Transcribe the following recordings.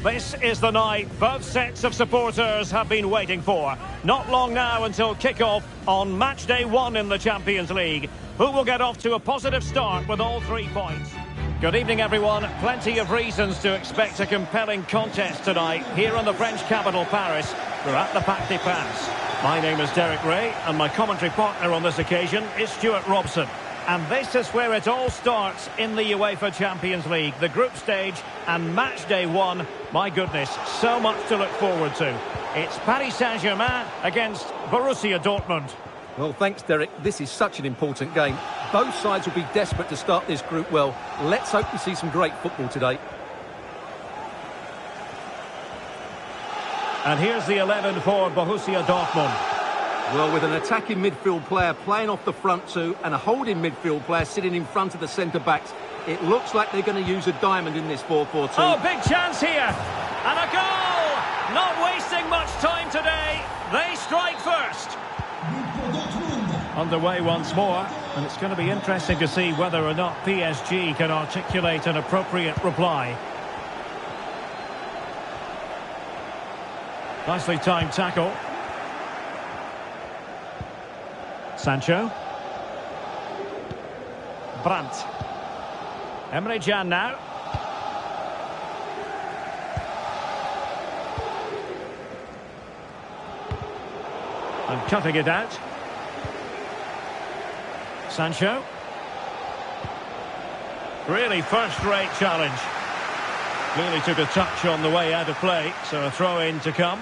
This is the night both sets of supporters have been waiting for. Not long now until kick-off on match day 1 in the Champions League. Who will get off to a positive start with all 3 points? Good evening, everyone. Plenty of reasons to expect a compelling contest tonight here in the French capital, Paris. We're at the Parc des Princes. My name is Derek Ray, and my commentary partner on this occasion is Stuart Robson. And this is where it all starts in the UEFA Champions League, the group stage and match day 1. My goodness, so much to look forward to. It's Paris Saint-Germain against Borussia Dortmund. Well, thanks, Derek. This is such an important game. Both sides will be desperate to start this group well. Let's hope we see some great football today. And here's the 11 for Borussia Dortmund. Well, with an attacking midfield player playing off the front two and a holding midfield player sitting in front of the centre-backs, it looks like they're going to use a diamond in this 4-4-2. Oh, big chance here. And a goal! Not wasting much time today. They strike first. Underway once more. And it's going to be interesting to see whether or not PSG can articulate an appropriate reply. Nicely timed tackle. Sancho. Brandt. Emre Can now. And cutting it out. Sancho. Really first-rate challenge. Clearly took a touch on the way out of play, so a throw-in to come.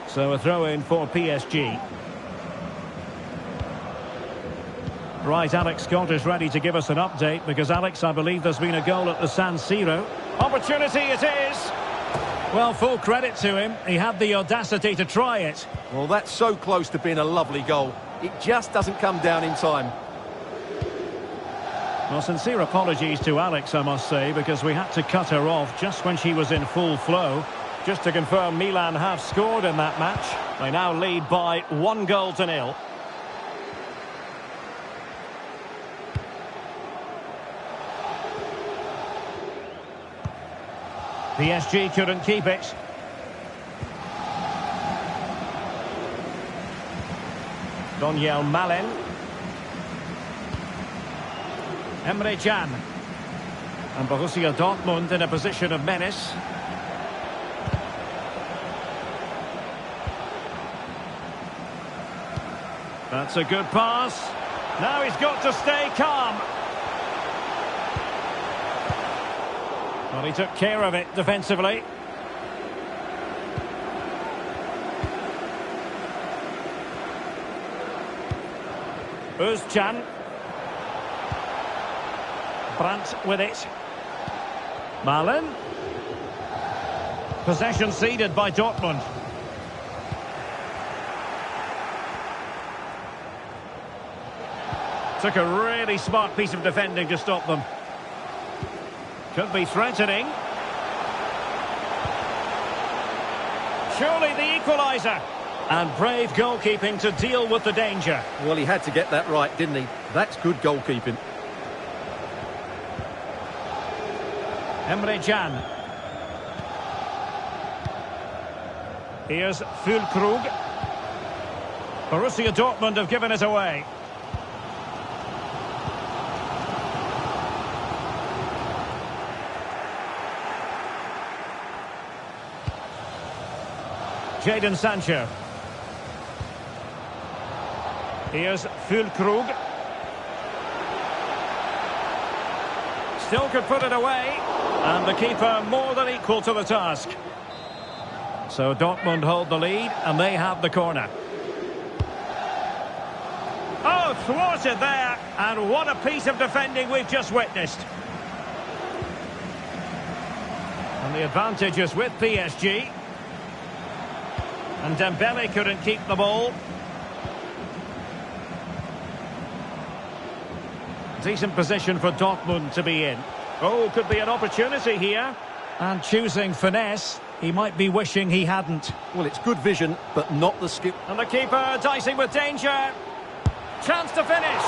So a throw-in for PSG. Right, Alex Scott is ready to give us an update because, Alex, I believe there's been a goal at the San Siro. Opportunity it is! Well, full credit to him. He had the audacity to try it. Well, that's so close to being a lovely goal. It just doesn't come down in time. Well, sincere apologies to Alex, I must say, because we had to cut her off just when she was in full flow. Just to confirm, Milan have scored in that match. They now lead by 1-0. PSG couldn't keep it. Daniel Malen. Emre Can. And Borussia Dortmund in a position of menace. That's a good pass. Now he's got to stay calm. Well, he took care of it defensively. Özcan. Brandt with it. Malen. Possession ceded by Dortmund. Took a really smart piece of defending to stop them. Could be threatening. Surely the equaliser. And brave goalkeeping to deal with the danger. Well, he had to get that right, didn't he? That's good goalkeeping. Emre Can. Here's Füllkrug. Borussia Dortmund have given it away. Jadon Sancho. Here's Füllkrug. Still could put it away. And the keeper more than equal to the task. So Dortmund hold the lead and they have the corner. Oh, thwarted there. And what a piece of defending we've just witnessed. And the advantage is with PSG. And Dembele couldn't keep the ball. Decent position for Dortmund to be in. Oh, could be an opportunity here. And choosing finesse, he might be wishing he hadn't. Well, it's good vision, but not the skill. And the keeper dicing with danger. Chance to finish.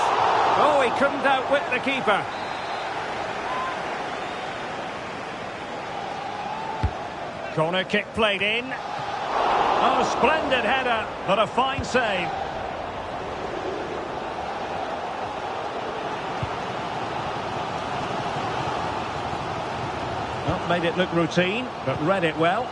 Oh, he couldn't outwit the keeper. Corner kick played in. Oh, splendid header, but a fine save. Well, made it look routine, but read it well.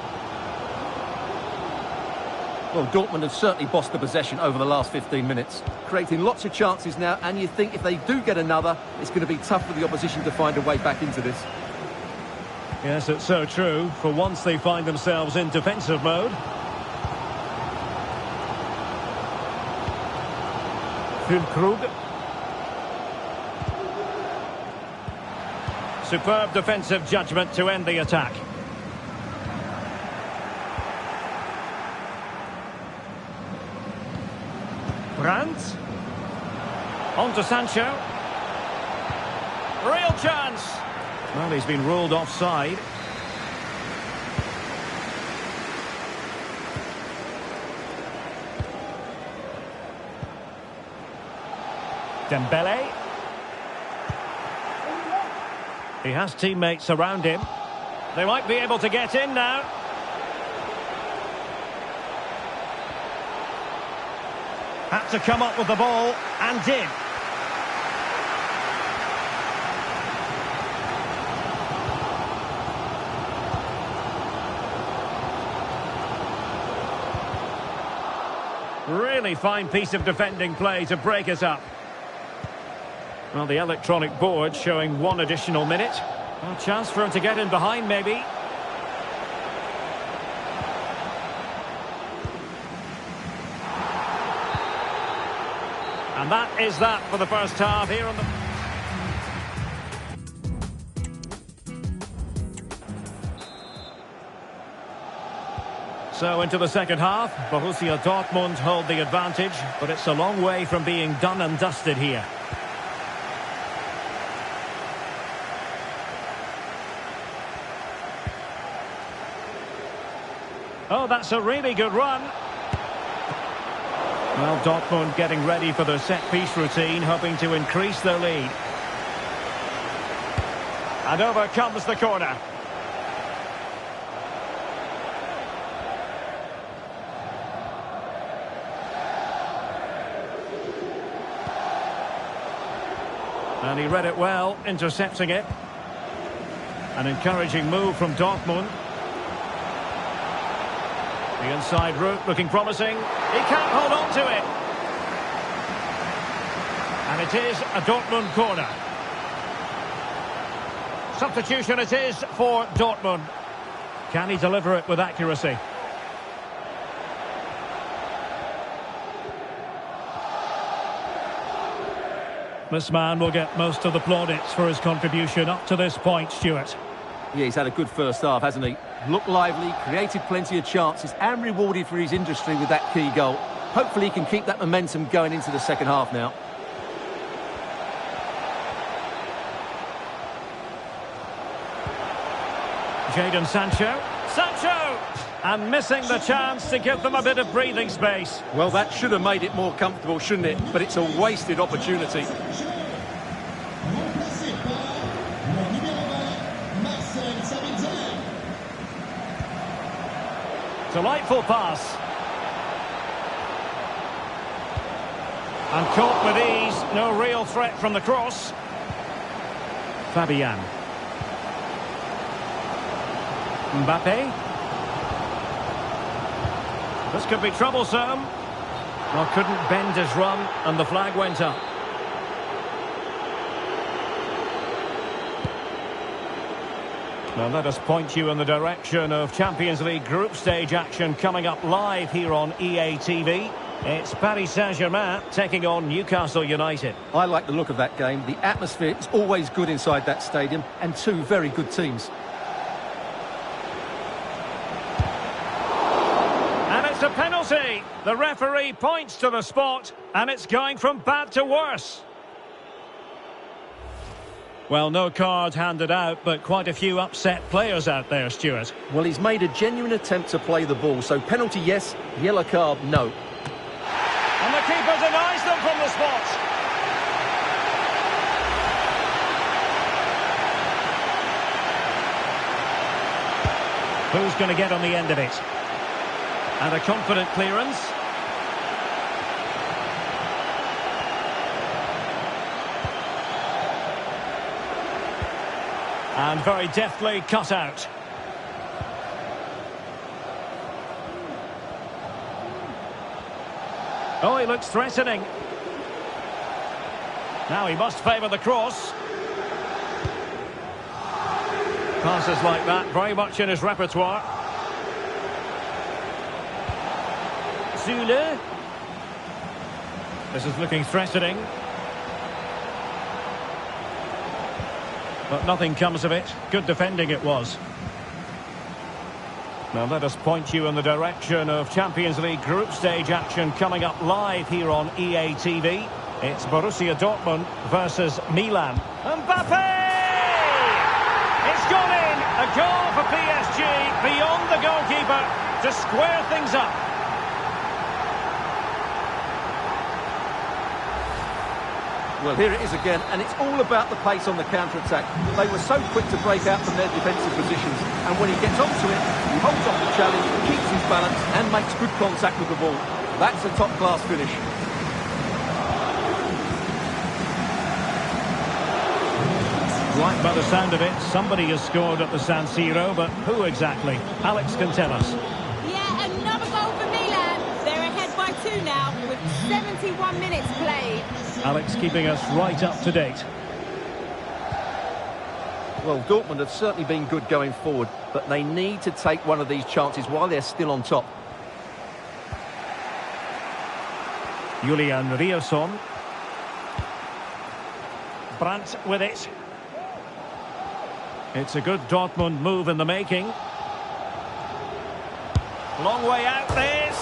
Well, Dortmund have certainly bossed the possession over the last 15 minutes, creating lots of chances now, and you think if they do get another, it's going to be tough for the opposition to find a way back into this. Yes, it's so true. For once they find themselves in defensive mode. Füllkrug. Superb defensive judgment to end the attack. Brandt. On to Sancho. Real chance. Well, he's been ruled offside. Dembele. He has teammates around him. They might be able to get in now. Had to come up with the ball and did. Really fine piece of defending play to break us up. Well, the electronic board showing one additional minute. A chance for him to get in behind, maybe. And that is that for the first half here on the... So into the second half, Borussia Dortmund hold the advantage, but it's a long way from being done and dusted here. Oh, that's a really good run. Well, Dortmund getting ready for their set-piece routine, hoping to increase their lead. And over comes the corner. And he read it well, intercepting it. An encouraging move from Dortmund. The inside route looking promising. He can't hold on to it. And it is a Dortmund corner. Substitution it is for Dortmund. Can he deliver it with accuracy? This man will get most of the plaudits for his contribution up to this point, Stuart. Yeah, he's had a good first half, hasn't he? Looked lively, created plenty of chances, and rewarded for his industry with that key goal. Hopefully he can keep that momentum going into the second half now. Jadon Sancho. Sancho! And missing the chance to give them a bit of breathing space. Well, that should have made it more comfortable, shouldn't it? But it's a wasted opportunity. Delightful pass. And caught with ease. No real threat from the cross. Fabian. Mbappe. This could be troublesome. Well, couldn't bend his run, and the flag went up. Now let us point you in the direction of Champions League group stage action coming up live here on EA TV. It's Paris Saint-Germain taking on Newcastle United. I like the look of that game. The atmosphere is always good inside that stadium, and two very good teams. And it's It's a penalty. The referee points to the spot, and it's going from bad to worse. Well, no card handed out, but quite a few upset players out there, Stuart. Well, he's made a genuine attempt to play the ball, so penalty yes, yellow card no. And the keeper denies them from the spot. Who's going to get on the end of it? And a confident clearance. And very deftly cut out. Oh, he looks threatening. Now he must favour the cross. Passes like that, very much in his repertoire. Zule. This is looking threatening. But nothing comes of it. Good defending it was. Now let us point you in the direction of Champions League group stage action coming up live here on EA TV. It's Borussia Dortmund versus Milan. Mbappe! It's gone in! A goal for PSG beyond the goalkeeper to square things up. Well, here it is again, and it's all about the pace on the counter-attack. They were so quick to break out from their defensive positions, and when he gets onto it, he holds off the challenge, keeps his balance, and makes good contact with the ball. That's a top-class finish. Right by the sound of it, somebody has scored at the San Siro, but who exactly? Alex can tell us. Yeah, another goal for Milan. They're ahead by 2 now, with 71 minutes played. Alex keeping us right up to date. Well, Dortmund have certainly been good going forward, but they need to take one of these chances while they're still on top. Julian Riasson. Brandt with it. It's a good Dortmund move in the making. Long way out this.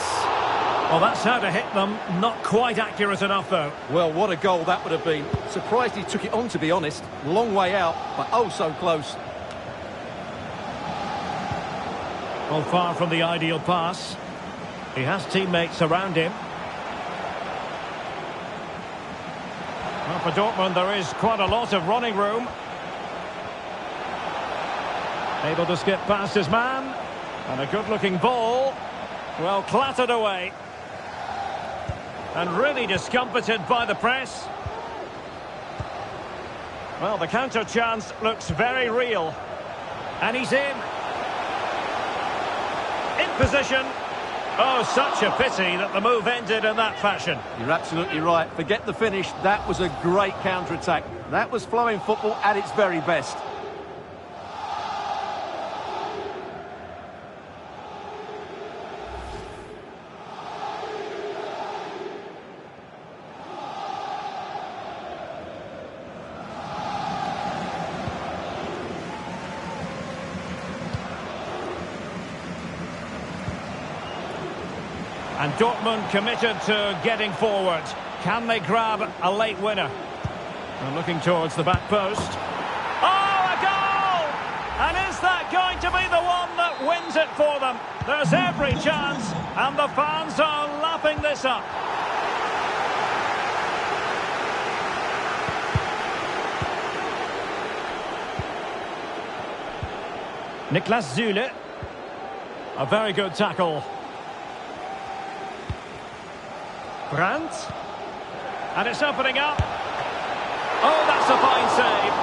Well, that's how to hit them. Not quite accurate enough, though. Well, what a goal that would have been. Surprised he took it on, to be honest. Long way out, but oh so close. Well, far from the ideal pass. He has teammates around him. Well, for Dortmund, there is quite a lot of running room. Able to skip past his man. And a good-looking ball. Well, clattered away. And really discomfited by the press. Well, the counter chance looks very real. And he's in. In position. Oh, such a pity that the move ended in that fashion. You're absolutely right. Forget the finish. That was a great counter-attack. That was flowing football at its very best. And Dortmund committed to getting forward. Can they grab a late winner? And looking towards the back post. Oh, a goal! And is that going to be the one that wins it for them? There's every chance, and the fans are lapping this up. Niklas Zule. A very good tackle. Brandt. And it's opening up. Oh, that's a fine save.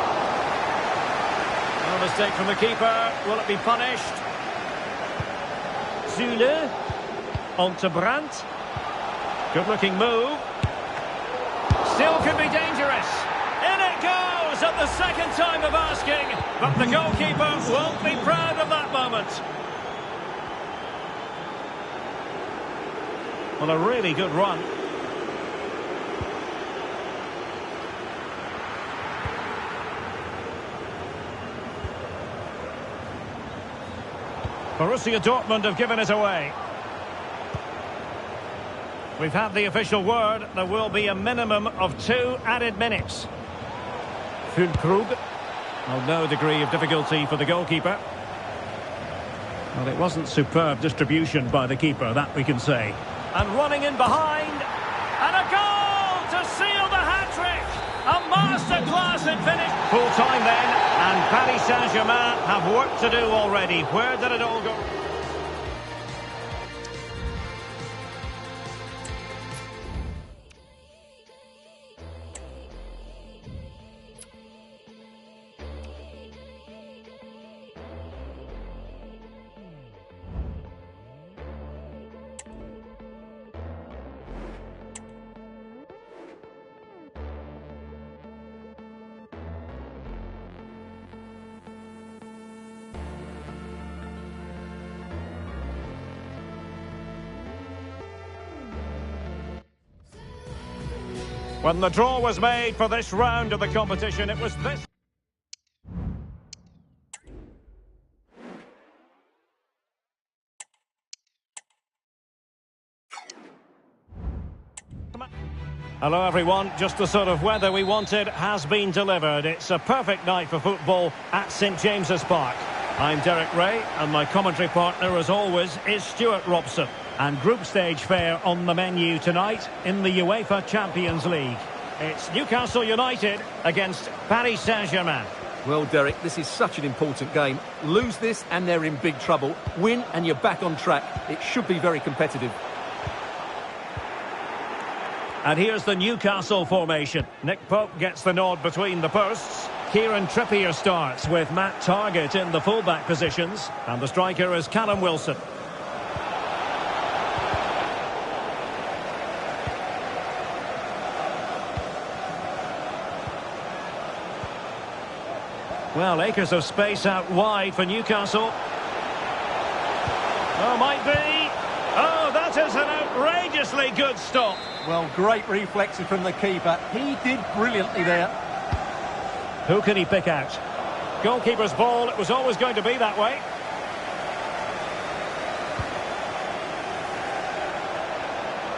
No mistake from the keeper. Will it be punished? Zule. On to Brandt. Good-looking move. Still could be dangerous. In it goes at the second time of asking. But the goalkeeper won't be proud of that moment. Well, a really good run. Borussia Dortmund have given it away. We've had the official word. There will be a minimum of 2 added minutes. Füllkrug. Well, no degree of difficulty for the goalkeeper. Well, it wasn't superb distribution by the keeper, that we can say. And running in behind. And a goal to seal the hat-trick. A masterclass in finish. Full time then. And Paris Saint-Germain have work to do already. Where did it all go? When the draw was made for this round of the competition, it was this. Hello everyone, just the sort of weather we wanted has been delivered. It's a perfect night for football at St James's Park. I'm Derek Ray, and my commentary partner as always is Stuart Robson. And group stage fare on the menu tonight in the UEFA Champions League. It's Newcastle United against Paris Saint-Germain. Well, Derek, this is such an important game. Lose this and they're in big trouble. Win and you're back on track. It should be very competitive. And here's the Newcastle formation. Nick Pope gets the nod between the posts. Kieran Trippier starts with Matt Targett in the fullback positions. And the striker is Callum Wilson. Well, acres of space out wide for Newcastle. Oh, might be. Oh, that is an outrageously good stop. Well, great reflexes from the keeper. He did brilliantly there. Who can he pick out? Goalkeeper's ball, it was always going to be that way.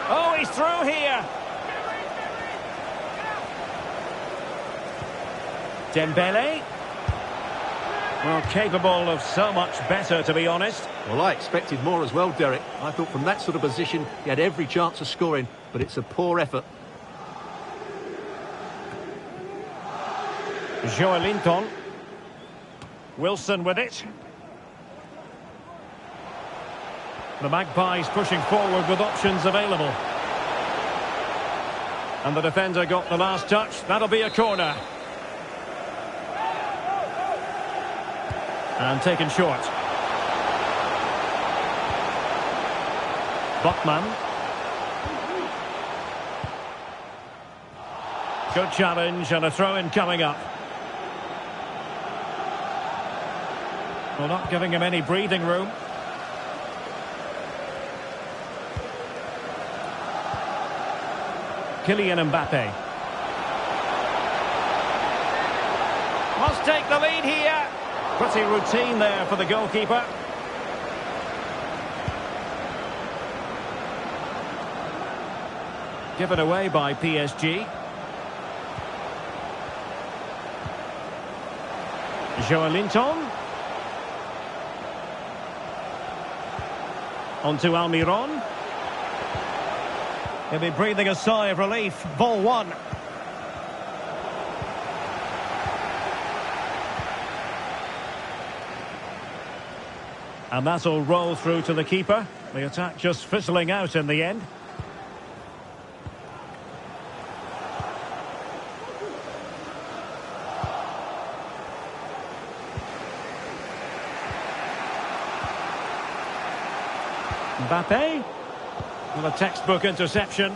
Oh, he's through here. Dembele. Well, capable of so much better, to be honest. Well, I expected more as well, Derek. I thought from that sort of position, he had every chance of scoring, but it's a poor effort. Joelinton. Wilson with it. The Magpies pushing forward with options available. And the defender got the last touch. That'll be a corner. And taken short. Botman. Good challenge and a throw-in coming up. Well, not giving him any breathing room. Kylian Mbappe. Must take the lead here. Pretty routine there for the goalkeeper. Given away by PSG. Joelinton. Onto Almiron. He'll be breathing a sigh of relief. Ball one. And that'll roll through to the keeper. The attack just fizzling out in the end. Mbappe. Well, a textbook interception.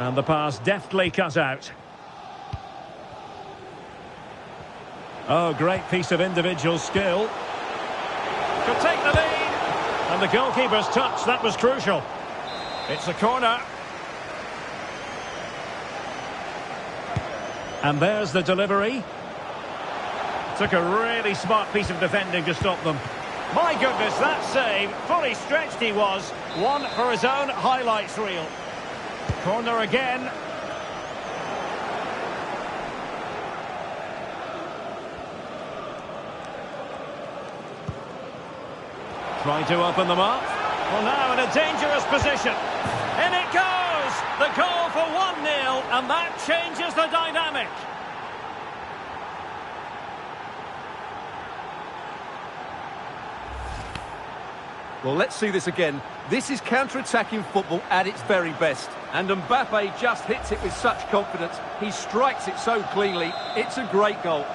And the pass deftly cut out. Oh, great piece of individual skill. Could take the lead. And the goalkeeper's touch, that was crucial. It's a corner. And there's the delivery. Took a really smart piece of defending to stop them. My goodness, that save. Fully stretched he was. One for his own highlights reel. Corner again. Trying to open them up. Well, now in a dangerous position. In it goes! The goal for 1-0, and that changes the dynamic. Well, let's see this again. This is counter-attacking football at its very best. And Mbappe just hits it with such confidence. He strikes it so cleanly. It's a great goal.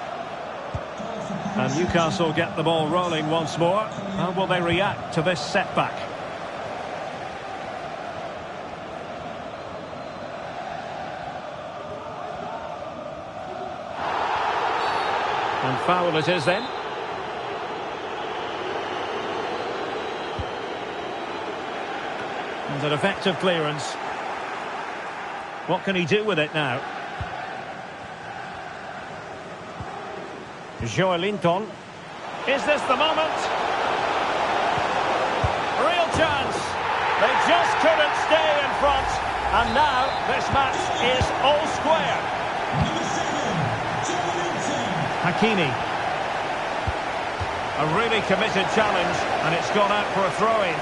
And Newcastle get the ball rolling once more. How will they react to this setback? And foul it is then. And an effective clearance. What can he do with it now? Joelinton. Is this the moment? Real chance. They just couldn't stay in front. And now this match is all square. Hakimi. A really committed challenge, and it's gone out for a throw-in.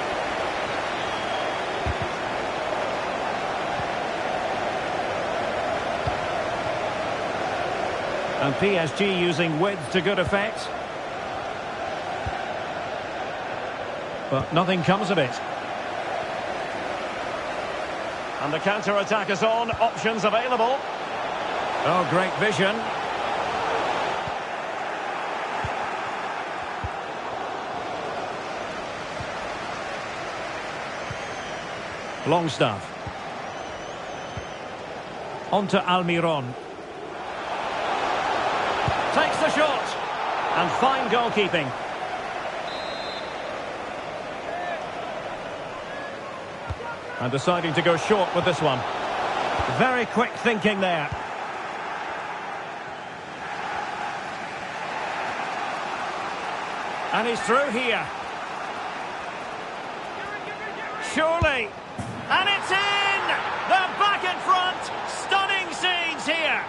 And PSG using width to good effect. But nothing comes of it. And the counter-attack is on. Options available. Oh, great vision. Longstaff. On to Almiron. Takes the shot. And fine goalkeeping. And deciding to go short with this one. Very quick thinking there. And he's through here. Surely. And it's in! They're back in front. Stunning scenes here.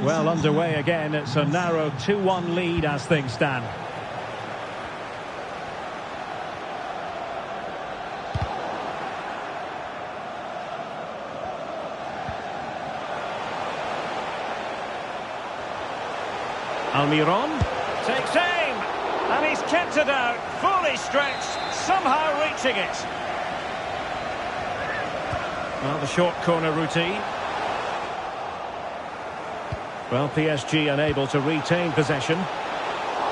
Well, underway again. It's a narrow 2-1 lead as things stand. Almiron takes aim, and he's kept it out, fully stretched, somehow reaching it. Well, the short corner routine. Well, PSG unable to retain possession.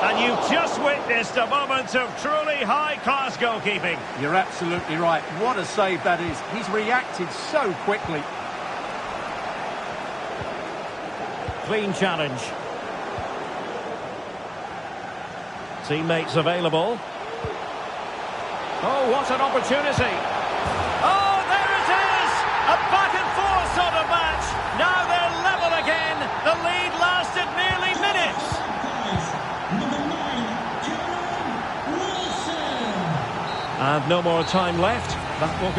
And you've just witnessed a moment of truly high-class goalkeeping. You're absolutely right. What a save that is. He's reacted so quickly. Clean challenge. Teammates available. Oh, what an opportunity. Oh, there it is! A back-and-forth sort of match. Now they're level again. The lead lasted nearly minutes. And no more time left. That will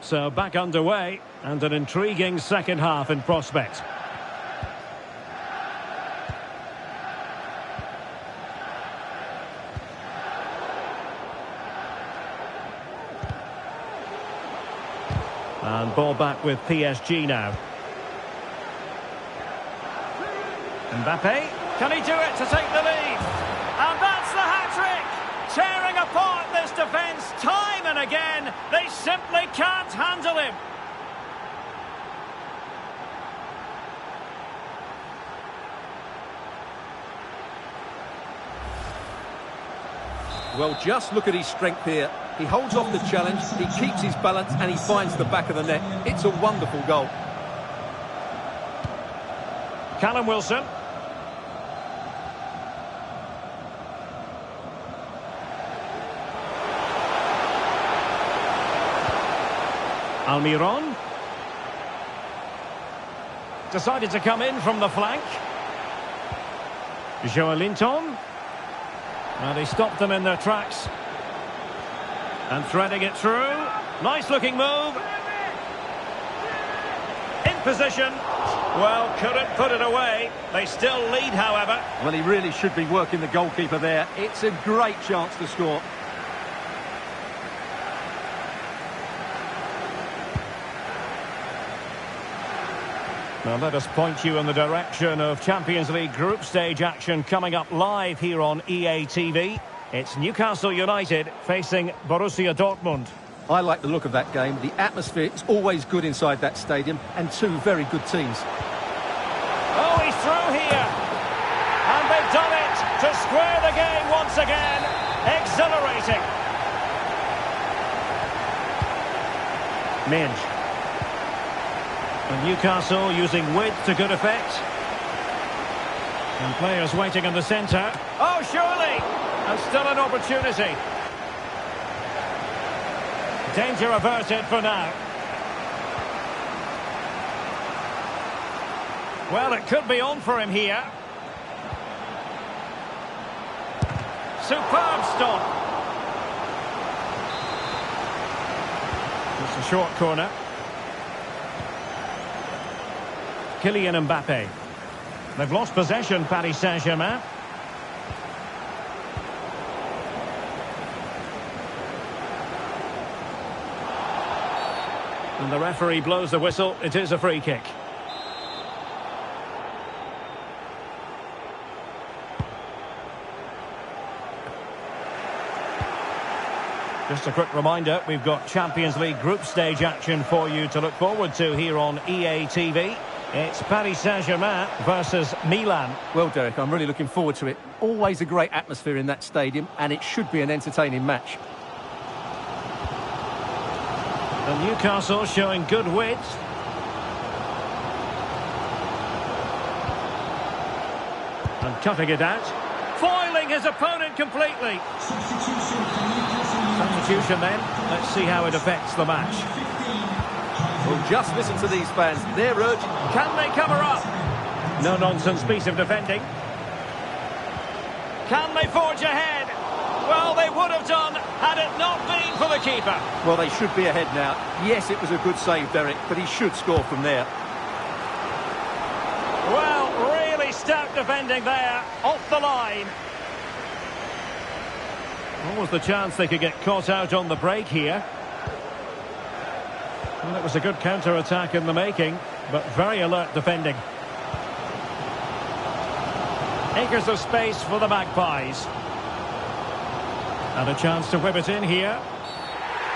So back underway, and an intriguing second half in prospect. And ball back with PSG now. Mbappe, can he do it to take the lead? And that's the hat-trick! Tearing apart this defence time and again. They simply can't handle him. Well, just look at his strength here. He holds off the challenge, he keeps his balance, and he finds the back of the net. It's a wonderful goal. Callum Wilson. Almiron. Decided to come in from the flank. Joelinton. And he stopped them in their tracks. And threading it through. Nice looking move. In position. Well, couldn't put it away. They still lead, however. Well, he really should be working the goalkeeper there. It's a great chance to score. Now let us point you in the direction of Champions League group stage action coming up live here on EA TV. It's Newcastle United facing Borussia Dortmund. I like the look of that game. The atmosphere is always good inside that stadium, and two very good teams. Oh, he's through here. And they've done it to square the game once again. Exhilarating. Minge. And Newcastle using width to good effect. And players waiting in the centre. Oh, surely! And still an opportunity. Danger averted for now. Well, it could be on for him here. Superb stop. It's a short corner. Kylian Mbappe. They've lost possession, Paris Saint-Germain. And the referee blows the whistle. It is a free kick. Just a quick reminder, we've got Champions League group stage action for you to look forward to here on EA TV. It's Paris Saint-Germain versus Milan. Well, Derek, I'm really looking forward to it. Always a great atmosphere in that stadium, and it should be an entertaining match. And Newcastle showing good width. And cutting it out. Foiling his opponent completely. Substitution then. Let's see how it affects the match. Well, just listen to these fans. They're urging. Can they cover up? No-nonsense piece of defending. Can they forge ahead? Well, they would have done had it not been for the keeper. Well, they should be ahead now. Yes, it was a good save, Derek, but he should score from there. Well, really stout defending there, off the line. What was the chance they could get caught out on the break here? Well, it was a good counter-attack in the making, but very alert defending. Acres of space for the Magpies. And a chance to whip it in here.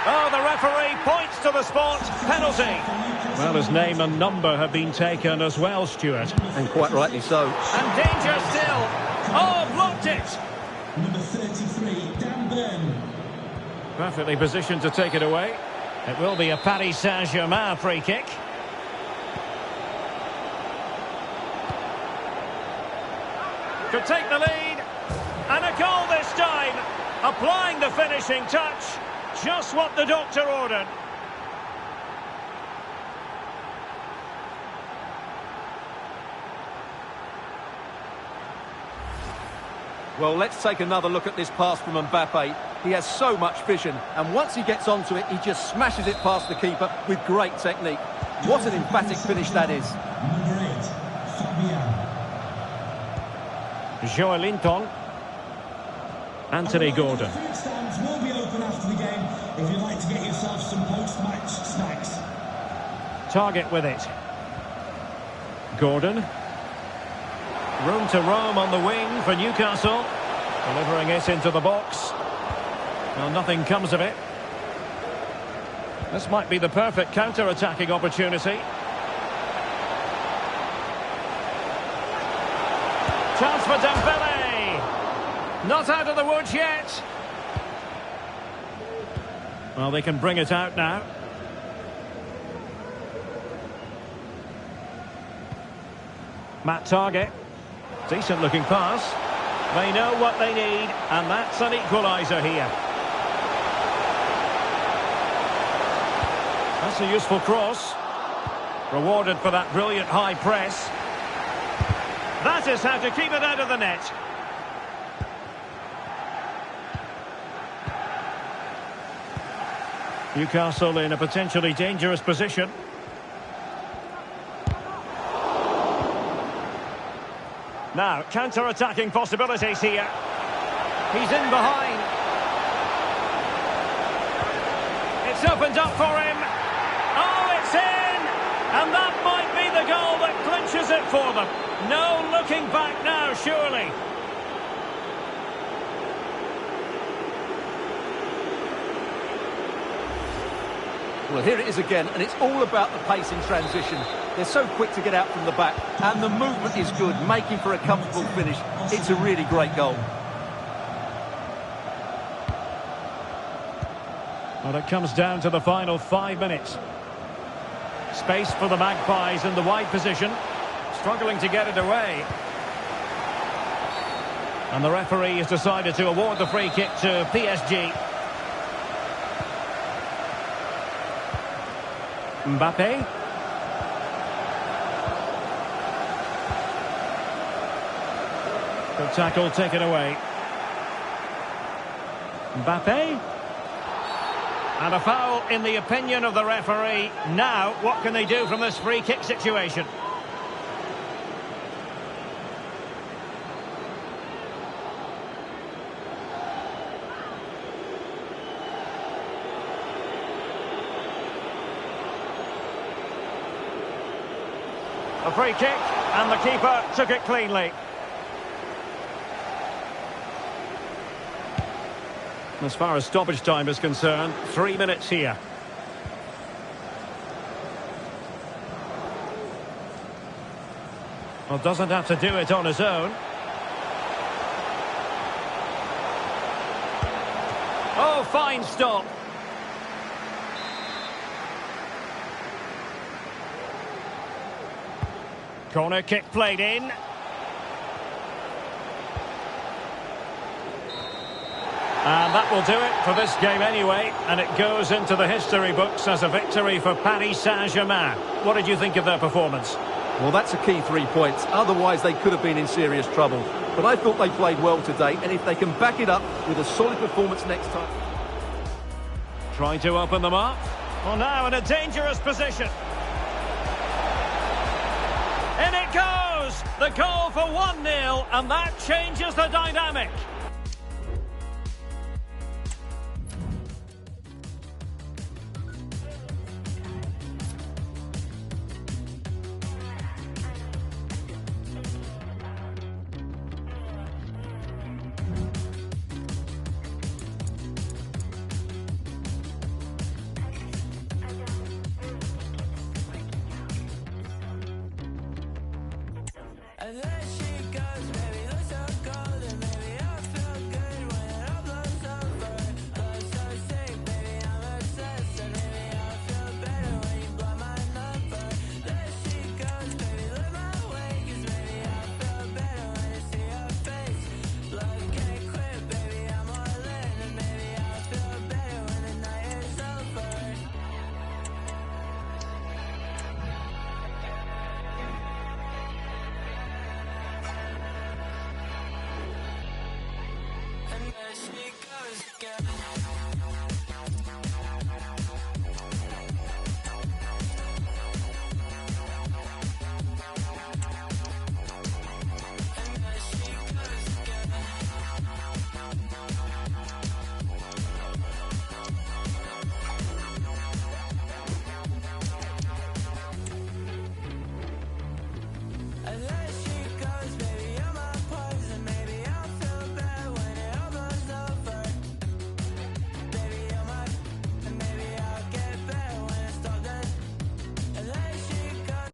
Oh, the referee points to the spot. Penalty. Well, his name and number have been taken as well, Stuart. And quite rightly so. And danger still. Oh, blocked it. Number 33, Dan Burn. Perfectly positioned to take it away. It will be a Paris Saint-Germain free kick. Could take the lead. And a goal this time. Applying the finishing touch. Just what the doctor ordered. Well, let's take another look at this pass from Mbappe. He has so much vision, and once he gets onto it, he just smashes it past the keeper with great technique. What an emphatic finish that is. Number 8, Fabian. Joelinton. Anthony Gordon. Food stands will be open after the game if you'd like to get yourself some post-match snacks. Target with it. Gordon. Room to roam on the wing for Newcastle. Delivering it into the box. Well, nothing comes of it. This might be the perfect counter-attacking opportunity. Chance for Dembele. Not out of the woods yet. Well, they can bring it out now. Matt Target. Decent looking pass. They know what they need, and that's an equaliser here. That's a useful cross. Rewarded for that brilliant high press. That is how to keep it out of the net. Newcastle in a potentially dangerous position. Now, counter-attacking possibilities here. He's in behind. It's opened up for him. Oh, it's in! And that might be the goal that clinches it for them. No looking back now, surely. Well, here it is again, and it's all about the pace in transition. They're so quick to get out from the back, and the movement is good, making for a comfortable finish. It's a really great goal. Well, it comes down to the final 5 minutes. Space for the Magpies in the wide position. Struggling to get it away. And the referee has decided to award the free kick to PSG. Mbappe. Good tackle taken away. Mbappe. And a foul in the opinion of the referee. Now, what can they do from this free kick situation? A free kick, and the keeper took it cleanly. As far as stoppage time is concerned, 3 minutes here. Well, doesn't have to do it on his own. Oh, fine stop. Corner kick played in. And that will do it for this game anyway. And it goes into the history books as a victory for Paris Saint-Germain. What did you think of their performance? Well, that's a key 3 points. Otherwise, they could have been in serious trouble. But I thought they played well today. And if they can back it up with a solid performance next time... Trying to open them up. Well, now in a dangerous position. In it goes! The goal for 1-0, and that changes the dynamic. And there she goes, baby, looks so cold, and maybe I feel good when it all blows over. Love so sick, baby, I'm obsessed, and maybe I feel better when you blow my number. There she goes, baby, look my way, 'cause maybe I feel better when I see her face. Love can't quit, baby, I'm all in, and maybe I feel better when the night is over. And there she goes again. And there she goes again. And there she goes, baby, you're my poison. Maybe I'll feel better when it all blows over. Baby, you're my, and maybe I'll get better when I stop that. And there she goes.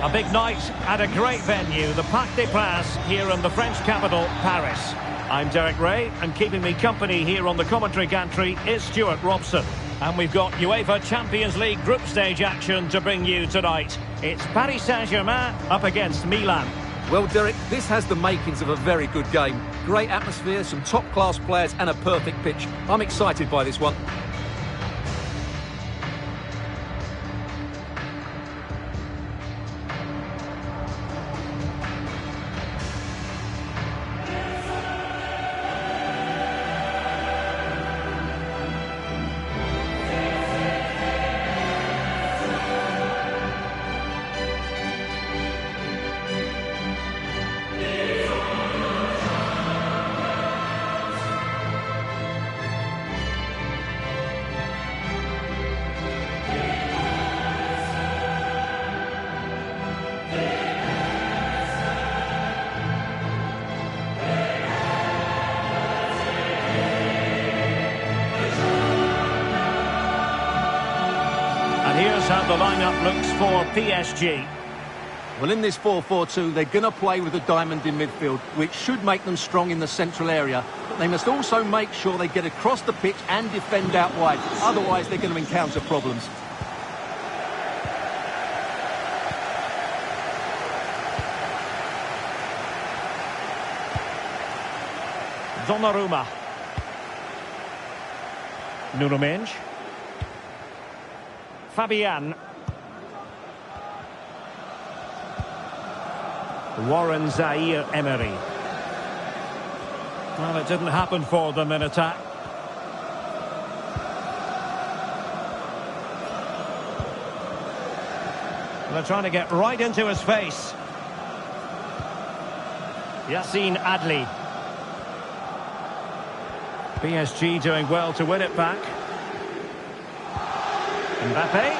A big night at a great venue, the Parc des Princes, here in the French capital, Paris. I'm Derek Ray, and keeping me company here on the commentary gantry is Stuart Robson. And we've got UEFA Champions League group stage action to bring you tonight. It's Paris Saint-Germain up against Milan. Well, Derek, this has the makings of a very good game. Great atmosphere, some top-class players and a perfect pitch. I'm excited by this one. Here's how the lineup looks for PSG. Well, in this 4-4-2, they're going to play with a diamond in midfield, which should make them strong in the central area. But they must also make sure they get across the pitch and defend out wide. Otherwise, they're going to encounter problems. Donnarumma. Nuno Mendes. Fabian. Warren Zaire-Emery. Well, it didn't happen for them in attack. They're trying to get right into his face. Yassine Adli. PSG doing well to win it back. Mbappe.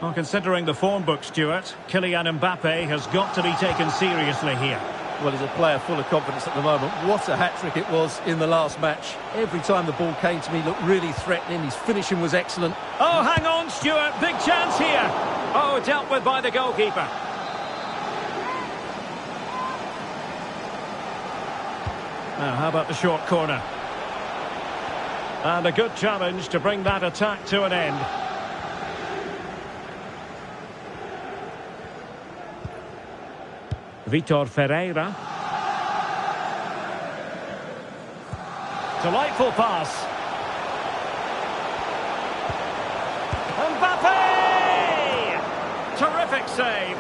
Well, considering the form book, Stuart, Kylian Mbappe has got to be taken seriously here. Well, he's a player full of confidence at the moment. What a hat-trick it was in the last match. Every time the ball came to me, he looked really threatening. His finishing was excellent. Oh, hang on, Stuart. Big chance here. Oh, dealt with by the goalkeeper. Now, how about the short corner? And a good challenge to bring that attack to an end. Vitor Ferreira. Delightful pass. Mbappe! Terrific save.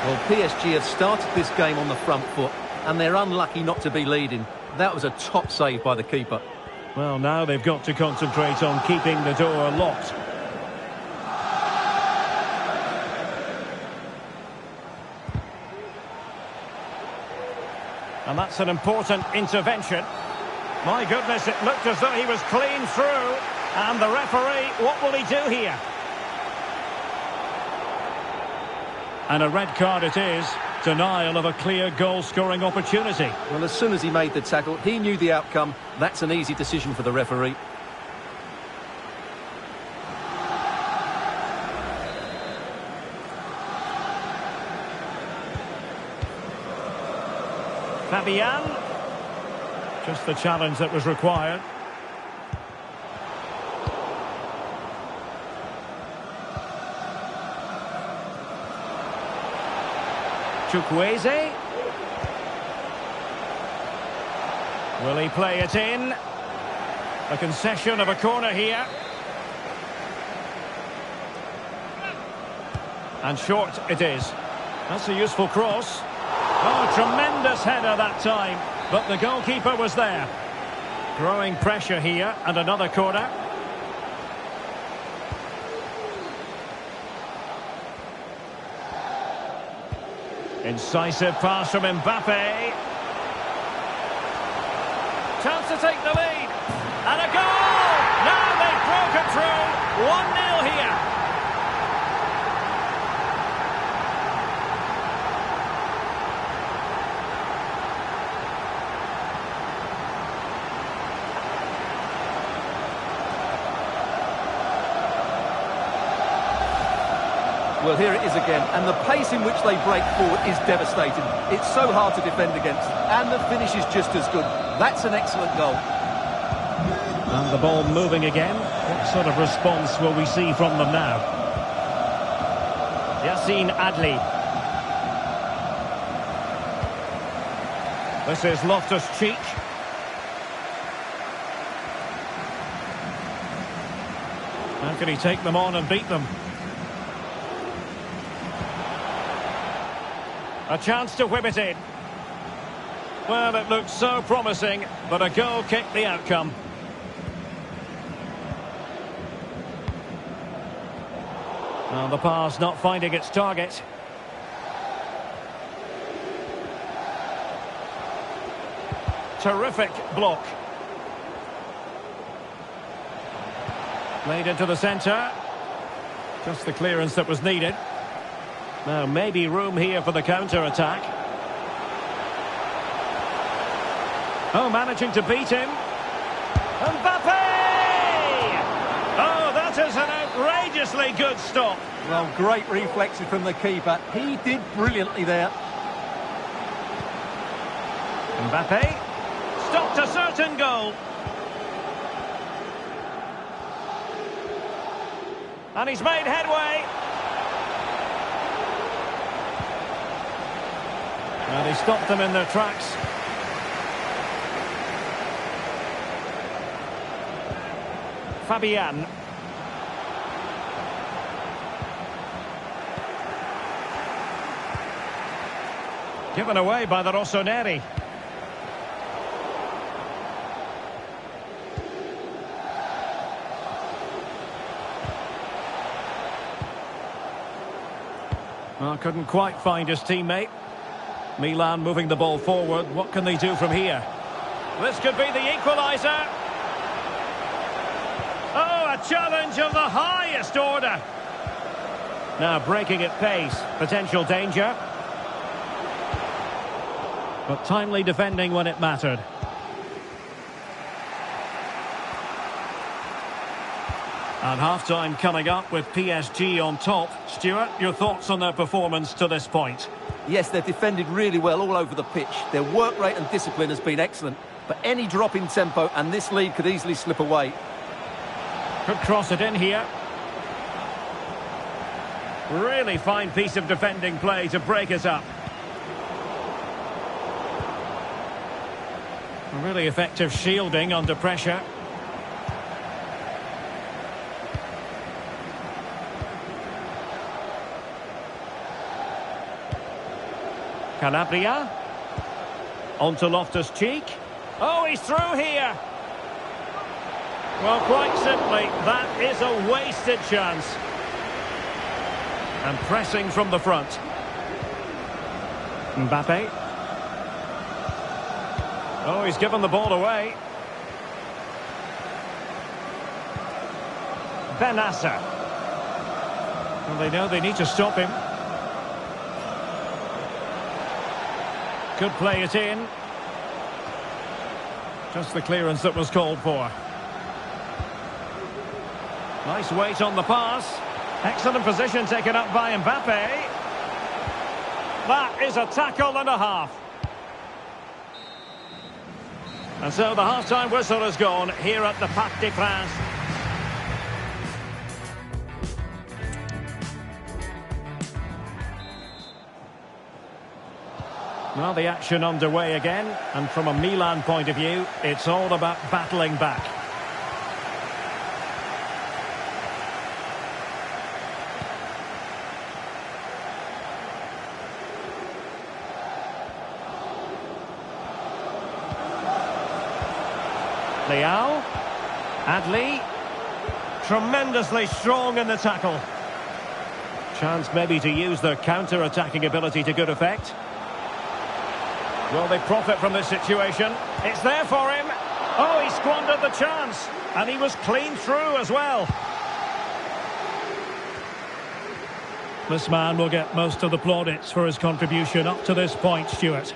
Well, PSG have started this game on the front foot, and they're unlucky not to be leading. That was a top save by the keeper. Well, now they've got to concentrate on keeping the door locked. And that's an important intervention. My goodness, it looked as though he was clean through. And the referee, what will he do here? And a red card it is. Denial of a clear goal-scoring opportunity. Well, as soon as he made the tackle, he knew the outcome. That's an easy decision for the referee. Fabian. Just the challenge that was required. Chukwueze. Will he play it in? A concession of a corner here. And short it is. That's a useful cross. Oh, tremendous header that time. But the goalkeeper was there. Growing pressure here, and another corner. Incisive pass from Mbappe. Chance to take the lead. And a goal! Now they've broken through. 1-0 here. Well, here it is again, and the pace in which they break forward is devastating. It's so hard to defend against, and the finish is just as good. That's an excellent goal. And the ball moving again. What sort of response will we see from them now? Yassine Adli. This is Loftus-Cheek. How can he take them on and beat them? A chance to whip it in. Well, it looked so promising, but a goal kicked the outcome. And the pass not finding its target. Terrific block. Played into the centre. Just the clearance that was needed. Now, maybe room here for the counter-attack. Oh, managing to beat him. Mbappe! Oh, that is an outrageously good stop. Well, great reflexes from the keeper. He did brilliantly there. Mbappe stopped a certain goal. And he's made headway. And he stopped them in their tracks. Fabian. Given away by the Rossoneri. Well, couldn't quite find his teammate. Milan moving the ball forward. What can they do from here? This could be the equaliser. Oh, a challenge of the highest order. Now breaking at pace. Potential danger. But timely defending when it mattered. And half-time coming up with PSG on top. Stuart, your thoughts on their performance to this point? Yes, they've defended really well all over the pitch. Their work rate and discipline has been excellent. But any drop in tempo and this lead could easily slip away. Could cross it in here. Really fine piece of defending play to break us up. Really effective shielding under pressure. Calabria. On to Loftus-Cheek. Oh, he's through here. Well, quite simply, that is a wasted chance. And pressing from the front. Mbappe. Oh, he's given the ball away. Benassa. Well, they know they need to stop him. Could play it in. Just the clearance that was called for. Nice weight on the pass. Excellent position taken up by Mbappe. That is a tackle and a half. And so the half-time whistle has gone here at the Parc des Princes. Well, the action underway again, and from a Milan point of view, it's all about battling back. Leao, Adli, tremendously strong in the tackle. Chance maybe to use their counter-attacking ability to good effect. Will they profit from this situation? It's there for him. Oh, he squandered the chance. And he was clean through as well. This man will get most of the plaudits for his contribution up to this point, Stuart.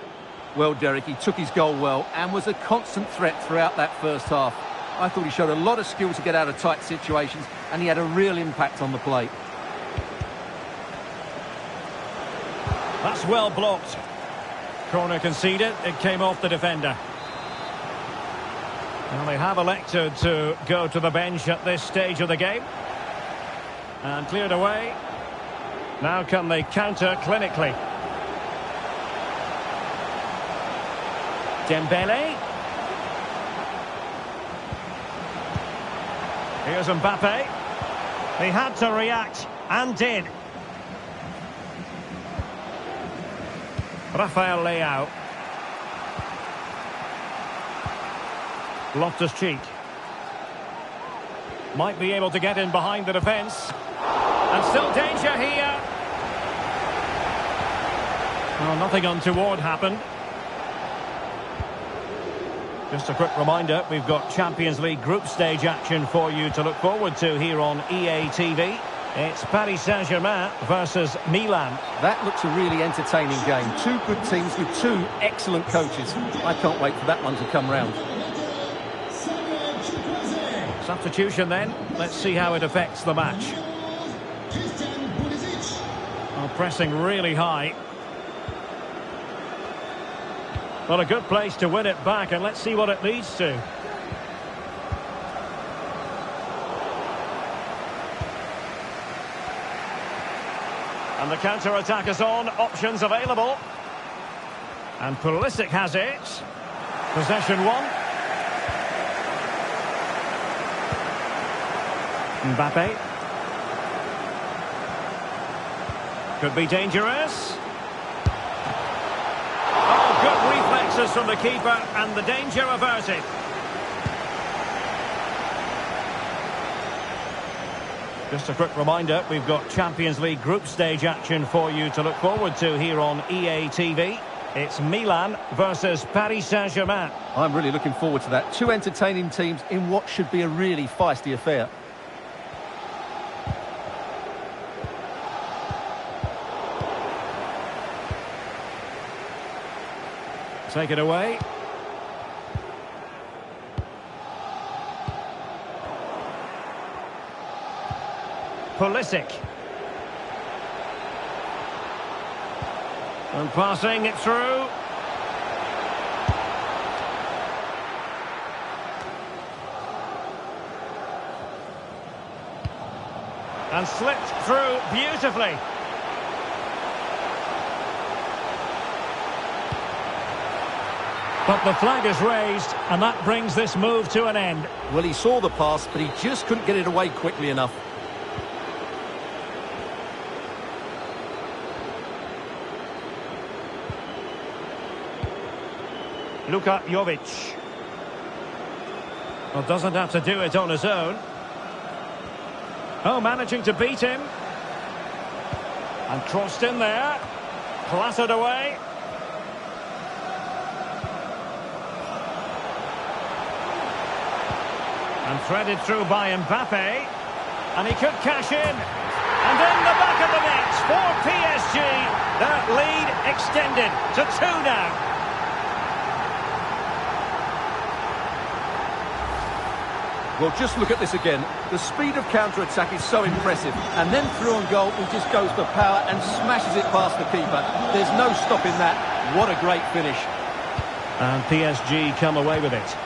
Well, Derek, he took his goal well and was a constant threat throughout that first half. I thought he showed a lot of skill to get out of tight situations, and he had a real impact on the plate. That's well blocked. Corner conceded, it came off the defender. Well, they have elected to go to the bench at this stage of the game. And cleared away. Now can they counter clinically? Dembele. Here's Mbappe. He had to react, and did. Rafael Leao. Loftus-Cheek. Might be able to get in behind the defence. And still danger here. Well, nothing untoward happened. Just a quick reminder, we've got Champions League group stage action for you to look forward to here on EA TV. It's Paris Saint-Germain versus Milan. That looks a really entertaining game. Two good teams with two excellent coaches. I can't wait for that one to come round. Substitution then. Let's see how it affects the match. Oh, pressing really high. Well, a good place to win it back, and let's see what it leads to. And the counter-attack is on. Options available. And Pulisic has it. Possession one. Mbappe. Could be dangerous. Oh, good reflexes from the keeper, and the danger averted. Just a quick reminder, we've got Champions League group stage action for you to look forward to here on EA TV. It's Milan versus Paris Saint-Germain. I'm really looking forward to that. Two entertaining teams in what should be a really feisty affair. Take it away. Pulisic. And passing it through. And slipped through beautifully. But the flag is raised, and that brings this move to an end. Well, he saw the pass, but he just couldn't get it away quickly enough. Luka Jovic. Well, doesn't have to do it on his own. Oh, managing to beat him. And crossed in there. Clattered away. And threaded through by Mbappe. And he could cash in. And in the back of the net for PSG. That lead extended to 2 now. Well, just look at this again. The speed of counter-attack is so impressive. And then through on goal, he just goes for power and smashes it past the keeper. There's no stopping that. What a great finish. And PSG come away with it.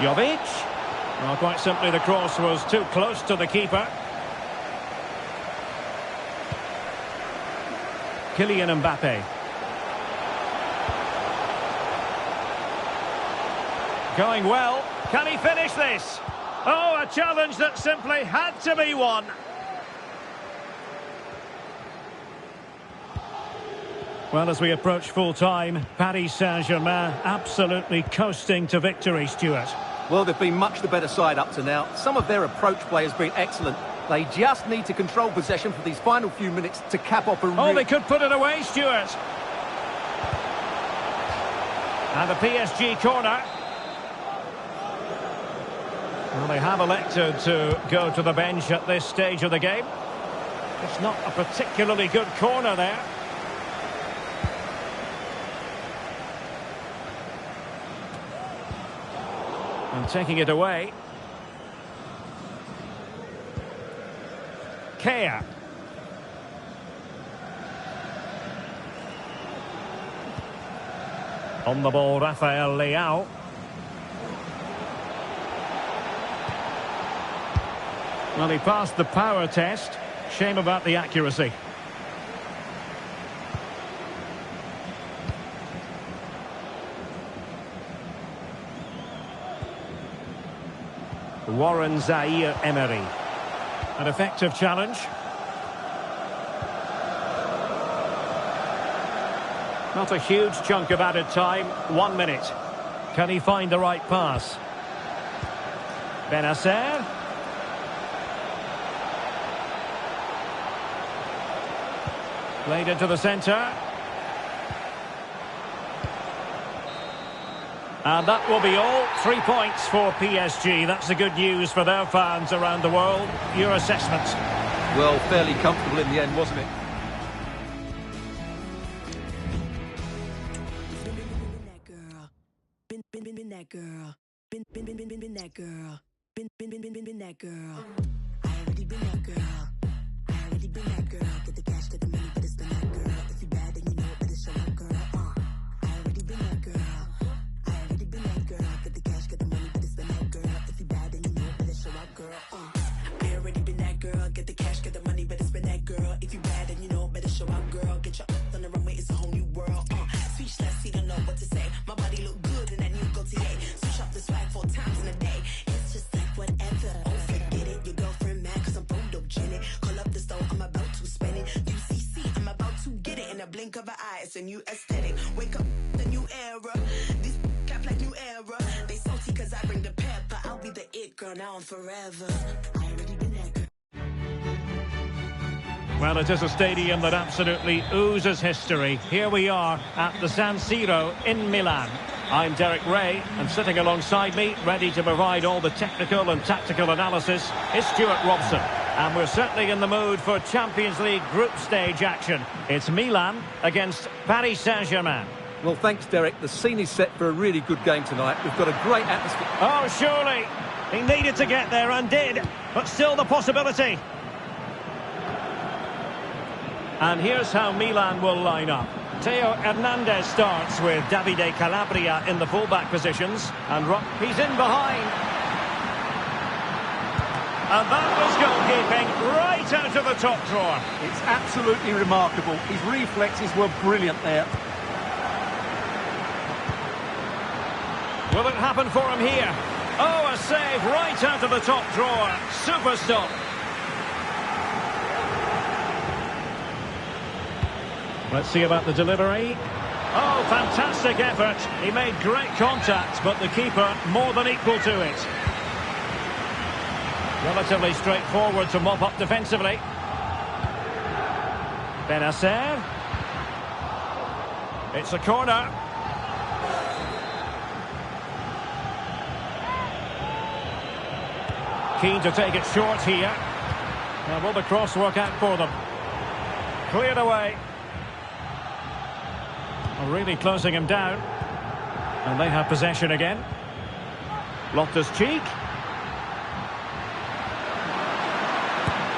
Jovic. Well, quite simply, the cross was too close to the keeper. Kylian Mbappe. Going well. Can he finish this? Oh, a challenge that simply had to be won. Well, as we approach full-time, Paris Saint-Germain absolutely coasting to victory, Stuart. Well, they've been much the better side up to now. Some of their approach play has been excellent. They just need to control possession for these final few minutes to cap off a Oh, they could put it away, Stuart. And a PSG corner. Well, they have elected to go to the bench at this stage of the game. It's not a particularly good corner there. And taking it away. Kea. On the ball, Rafael Leao. Well, he passed the power test. Shame about the accuracy. Warren Zaire-Emery. An effective challenge. Not a huge chunk of added time. 1 minute. Can he find the right pass? Benacer. Played into the centre. And that will be all. 3 points for PSG. That's the good news for their fans around the world. Your assessment? Well, fairly comfortable in the end, wasn't it? Been that girl. Been that girl. Been that girl. I already been that girl. I already been that girl. Get the cash, get the money, but it's been that girl. If you bad, then you know it, better show up, girl. I already been that girl. I already been that girl. Get the cash, get the money, but it's been that girl. If you bad, then you know it, better show up, girl. I already been that girl. Get the cash, get the money, but it's been that girl. If you bad, then you know it, better show up, girl. Get your up on the runway, it's a whole new world. Speechless, he don't know what to say. My body look good in that new Gaultier. Switch up the swag 4 times in a day. It's just like whatever. Oh, forget it. Your girlfriend mad cause I'm photogenic. Call up the store, I'm about to spend it. UCC, I'm about to get it in a blink of an eye. It's a new aesthetic. Wake up, the new era. This cap like new era. They salty cause I bring the pepper. I'll be the it girl now and forever. I already been that girl. Well, it is a stadium that absolutely oozes history. Here we are at the San Siro in Milan. I'm Derek Ray, and sitting alongside me, ready to provide all the technical and tactical analysis, is Stuart Robson. And we're certainly in the mood for Champions League group stage action. It's Milan against Paris Saint-Germain. Well, thanks, Derek. The scene is set for a really good game tonight. We've got a great atmosphere. Oh, surely. He needed to get there and did, but still the possibility. And here's how Milan will line up. Theo Hernandez starts with Davide Calabria in the fullback positions. And he's in behind. And that was goalkeeping right out of the top drawer. It's absolutely remarkable. His reflexes were brilliant there. Will it happen for him here? Oh, a save right out of the top drawer. Super stop. Let's see about the delivery. Oh, fantastic effort. He made great contact, but the keeper more than equal to it. Relatively straightforward to mop up defensively. Benacer. It's a corner. Keen to take it short here. Now, will the cross work out for them? Cleared away. Really closing him down. And they have possession again. Loftus-Cheek.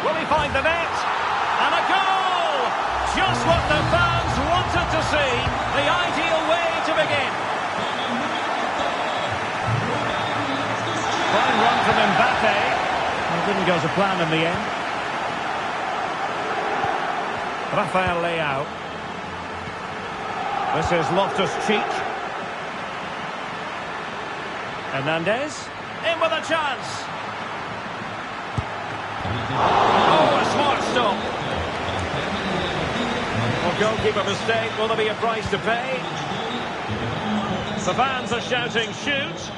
Will he find the net? And a goal! Just what the fans wanted to see. The ideal way to begin. Fine run from Mbappe. It didn't go to plan in the end. Rafael Leao. This is Loftus-Cheek. Hernandez. In with a chance. Oh, a smart stop. Well, goalkeeper mistake. Will there be a price to pay? The fans are shouting, shoot.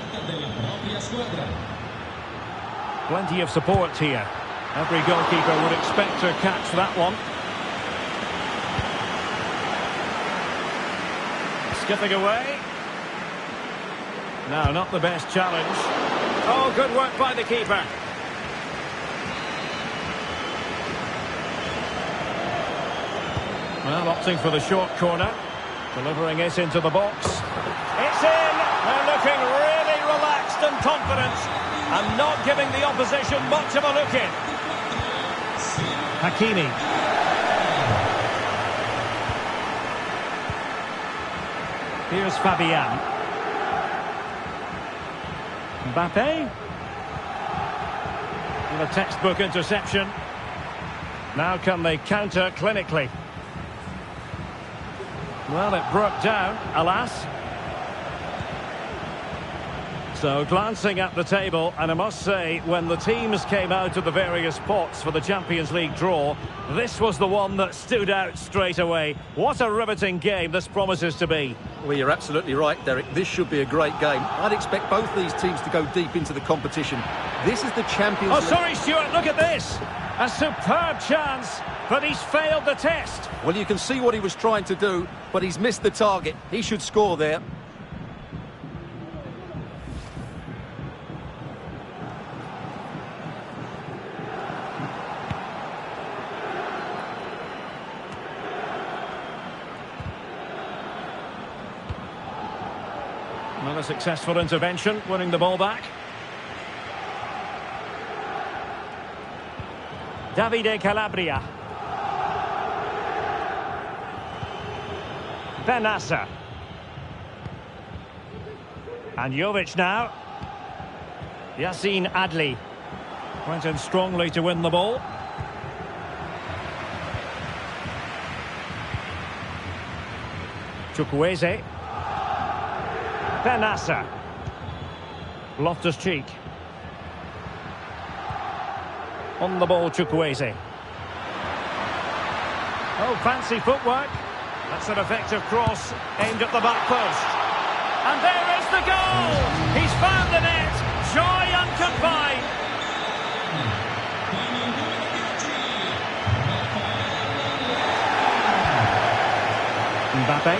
Plenty of support here. Every goalkeeper would expect to catch that one. Skipping away. No, not the best challenge. Oh, good work by the keeper. Well, opting for the short corner. Delivering it into the box. It's in! They're looking really relaxed and confident. And not giving the opposition much of a look in. Hakimi. Here's Fabian. Mbappe. With a textbook interception. Now can they counter clinically? Well, it broke down, alas. So, glancing at the table, and I must say, when the teams came out of the various pots for the Champions League draw, this was the one that stood out straight away. What a riveting game this promises to be. Well, you're absolutely right, Derek. This should be a great game. I'd expect both these teams to go deep into the competition. This is the Champions League. Oh, sorry, Stuart, look at this. A superb chance, but he's failed the test. Well, you can see what he was trying to do, but he's missed the target. He should score there. Another successful intervention, winning the ball back. Davide Calabria. Benassa. And Jovic now. Yassine Adli. Went in strongly to win the ball. Chukwueze. Benassa. Loftus-Cheek. On the ball, Chukwueze. Oh, fancy footwork. That's an effective cross aimed at the back post. And there is the goal! He's found the net. Joy unconfined. Mbappe.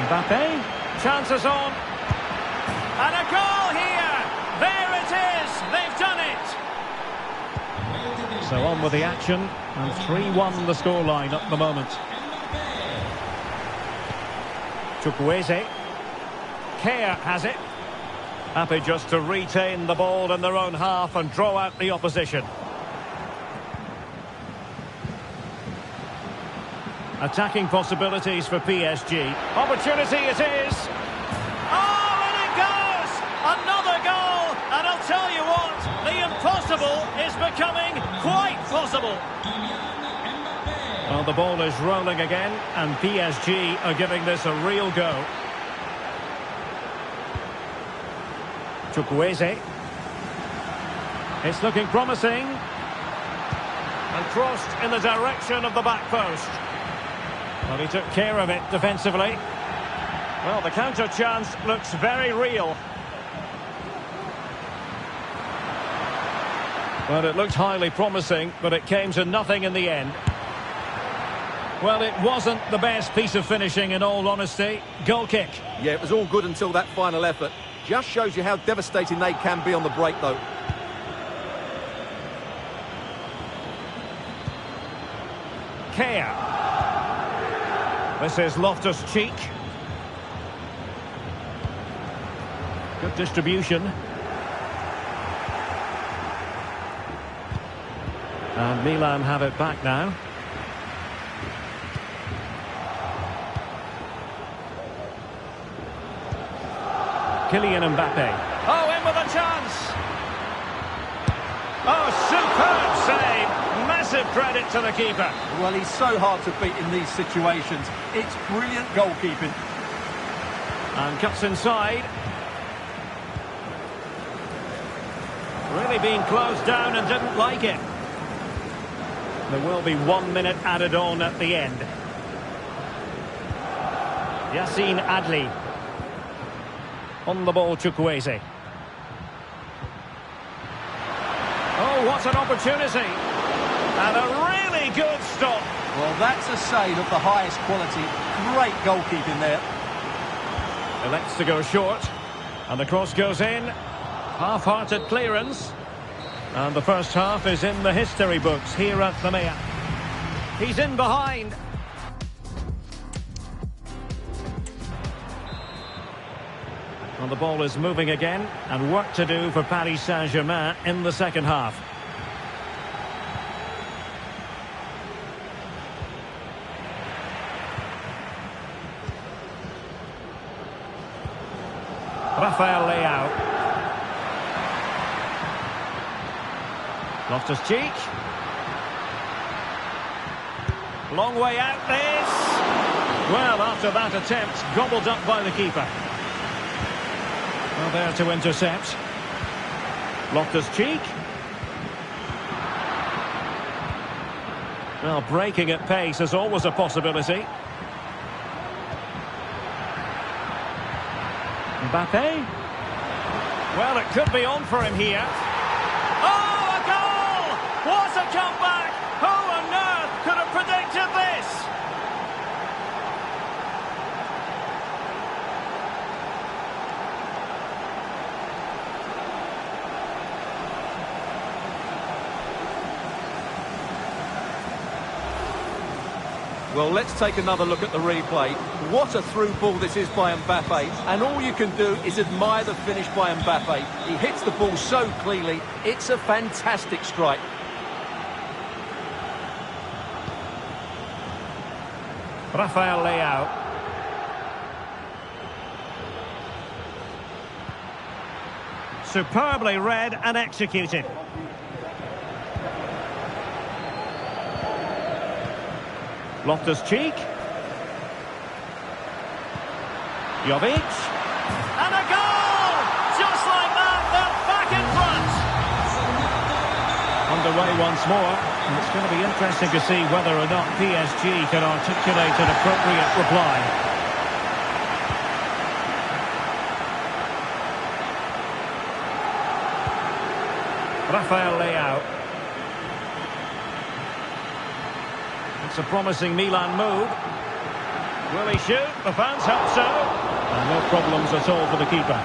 Mbappe. Chances on. And a goal here. There it is. They've done it. So on with the action. And 3-1 the scoreline at the moment. Chukwueze. Kea has it. Happy just to retain the ball in their own half and draw out the opposition. Attacking possibilities for PSG. Opportunity it is. Oh, and it goes! Another goal! And I'll tell you what, the impossible is becoming quite possible. Well, the ball is rolling again, and PSG are giving this a real go. Chukwueze. It's looking promising. And crossed in the direction of the back post. Well, he took care of it defensively. Well, the counter chance looks very real. Well, it looked highly promising, but it came to nothing in the end. Well, it wasn't the best piece of finishing, in all honesty. Goal kick. Yeah, it was all good until that final effort. Just shows you how devastating they can be on the break, though. Kea. This is Loftus-Cheek. Good distribution. And Milan have it back now. Kylian Mbappe. Oh, in with a chance. Oh, superb save. Massive credit to the keeper. Well, he's so hard to beat in these situations. It's brilliant goalkeeping. And cuts inside. Really being closed down and didn't like it. There will be 1 minute added on at the end. Yassine Adli. On the ball, Chukwueze. Oh, what an opportunity. And a really good stop. Well, that's a save of the highest quality. Great goalkeeping there. Elects to go short. And the cross goes in. Half-hearted clearance. And the first half is in the history books here at the Mea. He's in behind. Well, the ball is moving again, and work to do for Paris Saint-Germain in the second half. Rafael Leao. Loftus-Cheek. Long way out this. Well, after that attempt, gobbled up by the keeper. Well, there to intercept. Loftus-Cheek. Well, breaking at pace is always a possibility. Mbappe. Well, it could be on for him here. Oh, a goal! What a comeback! Who on earth could have predicted this? Well, let's take another look at the replay. What a through ball this is by Mbappe. And all you can do is admire the finish by Mbappe. He hits the ball so cleanly. It's a fantastic strike. Rafael Leao. Superbly read and executed. Loftus-Cheek. Jovic. And a goal! Just like that, they're back in front. Underway once more. And it's going to be interesting to see whether or not PSG can articulate an appropriate reply. Rafael Leao. It's a promising Milan move. Will he shoot? The fans hope so. And no problems at all for the keeper.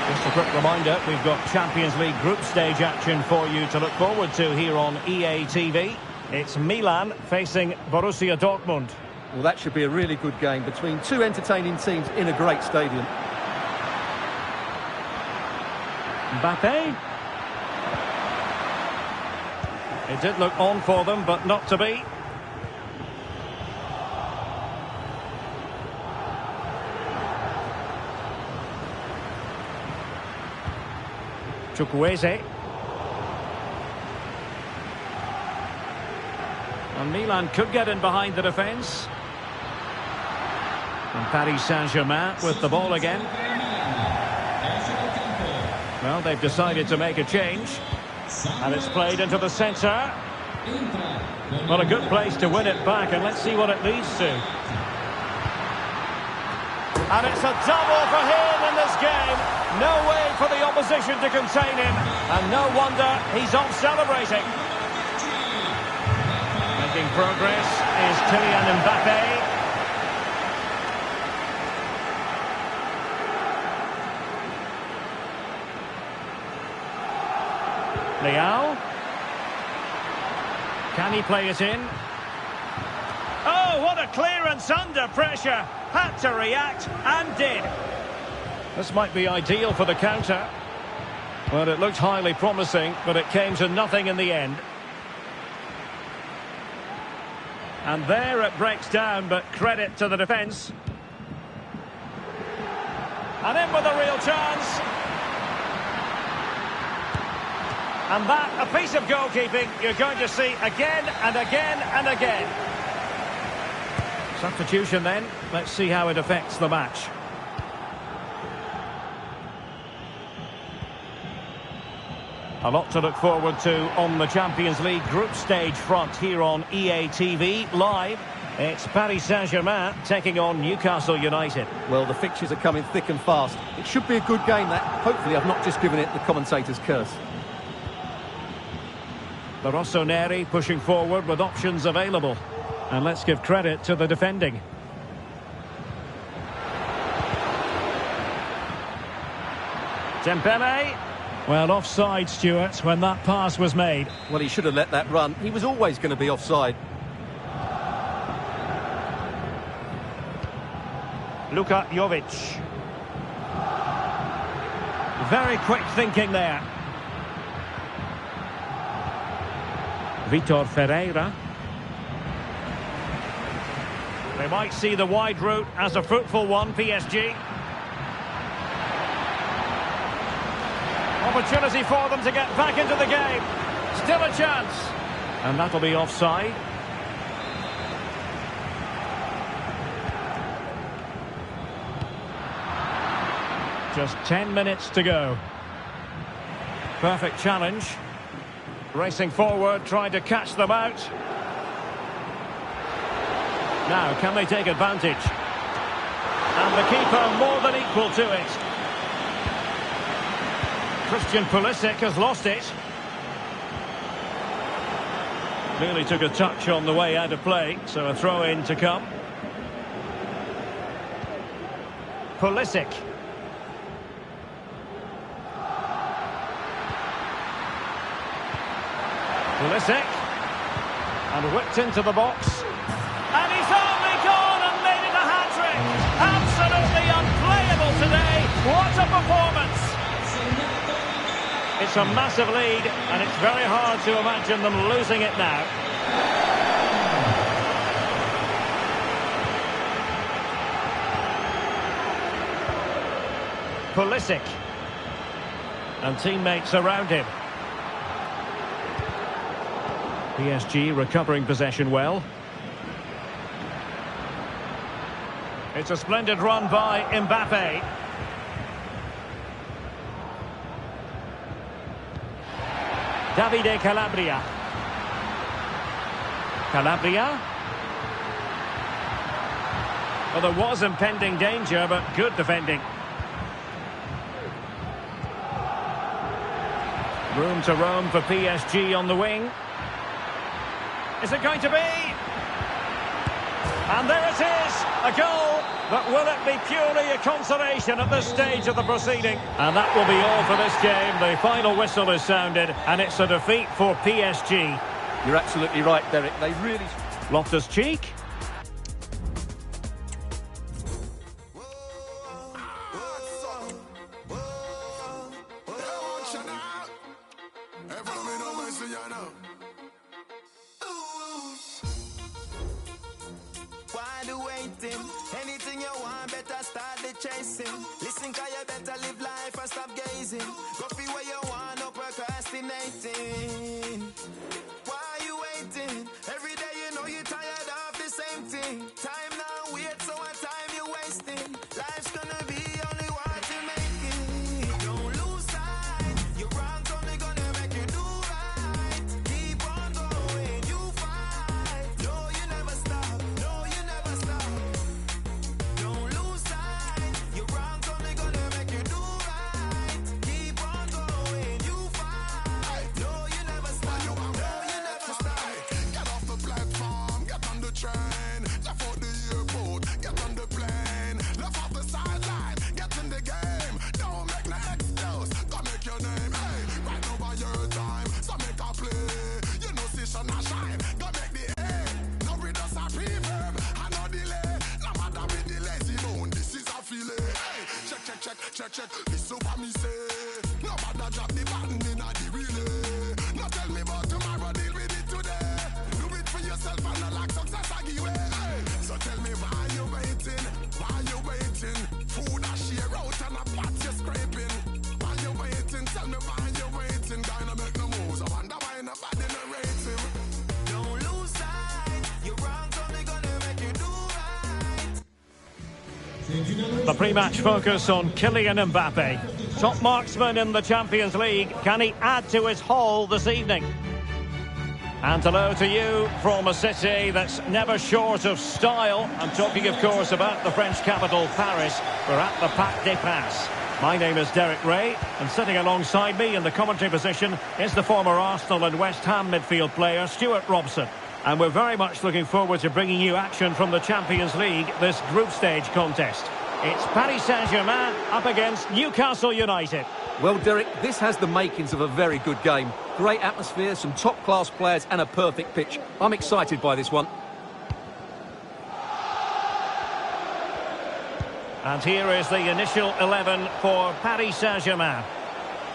Just a quick reminder, we've got Champions League group stage action for you to look forward to here on EA TV. It's Milan facing Borussia Dortmund. Well, that should be a really good game between two entertaining teams in a great stadium. Mbappe. It did look on for them, but not to be. Chukwueze. And Milan could get in behind the defence. And Paris Saint-Germain with the ball again. Well, they've decided to make a change. And it's played into the centre. Well, a good place to win it back, and let's see what it leads to. And it's a double for him in this game. No way for the opposition to contain him. And no wonder he's off celebrating. Making progress is Kylian Mbappe. Leao. Can he play it in? Oh, what a clearance under pressure. Had to react and did. This might be ideal for the counter. Well, it looked highly promising, but it came to nothing in the end. And there it breaks down, but credit to the defence. And in with a real chance. And that, a piece of goalkeeping you're going to see again and again and again. Substitution then. Let's see how it affects the match. A lot to look forward to on the Champions League group stage front here on EA TV Live. It's Paris Saint-Germain taking on Newcastle United. Well, the fixtures are coming thick and fast. It should be a good game, that. Hopefully I've not just given it the commentator's curse. The Rossoneri pushing forward with options available. And let's give credit to the defending. Dembele. Well, offside, Stuart, when that pass was made. Well, he should have let that run. He was always going to be offside. Luka Jovic. Very quick thinking there. Vitor Ferreira. They might see the wide route as a fruitful one, PSG. Opportunity for them to get back into the game. Still a chance. And that'll be offside. Just 10 minutes to go. Perfect challenge. Racing forward, trying to catch them out. Now, can they take advantage? And the keeper more than equal to it. Christian Pulisic has lost it. Nearly took a touch on the way out of play, so a throw-in to come. Pulisic. Pulisic. And whipped into the box. And he's only gone and made it a hat-trick. Absolutely unplayable today. What a performance. It's a massive lead, and it's very hard to imagine them losing it now. Pulisic. And teammates around him. PSG recovering possession well. It's a splendid run by Mbappe. Davide Calabria. Calabria. Well, there was impending danger, but good defending. Room to roam for PSG on the wing. Is it going to be? And there it is, a goal. But will it be purely a consolation at this stage of the proceeding? And that will be all for this game. The final whistle is sounded, and it's a defeat for PSG. You're absolutely right, Derek. They really... Loftus-Cheek. Anything you want, better start the chasing. Listen, cause you better live life and stop gazing. Go for where you want, no procrastinating. Why are you waiting? Every day you know you're tired of the same thing. Time now, wait, so what time you wasting? Life's gonna be only what you make it. Don't lose sight. Your wrong's only gonna make you do right. Keep on going, you fight. No, you never stop. No, you never stop. Don't lose sight. Your wrong's only gonna make you do right. Keep on going, you fight. No, you never stop. No, you never stop. Get off the platform, get on the train. Left out the airport, get on the plane. Left off the sideline, get in the game. Don't make no excuse, go make your name. Hey, right over your time, so make a play. You know, station a shine, go make the A. No read us a reverb, and no delay. No matter with the lazy bone, this is a feeling. Hey, check, check, check, check, check. This is what me say. No matter drop the button in a the relay. No tell me about tomorrow, deal with it today. Do it for yourself and not like success I give way. Hey, so tell me why you waiting? Why you waiting? Food I share out and a pot you're scraping. Why you waiting? Tell me why you waiting? Gonna make no moves. I wonder why nobody no rate him. Don't lose sight. Your wrong's only gonna make you do right. The pre-match focus on Kylian Mbappe. Top marksman in the Champions League. Can he add to his haul this evening? And hello to you from a city that's never short of style. I'm talking, of course, about the French capital, Paris. We're at the Parc des Princes. My name is Derek Ray, and sitting alongside me in the commentary position is the former Arsenal and West Ham midfield player, Stuart Robson. And we're very much looking forward to bringing you action from the Champions League, this group stage contest. It's Paris Saint-Germain up against Newcastle United. Well, Derek, this has the makings of a very good game. Great atmosphere, some top-class players and a perfect pitch. I'm excited by this one. And here is the initial 11 for Paris Saint-Germain.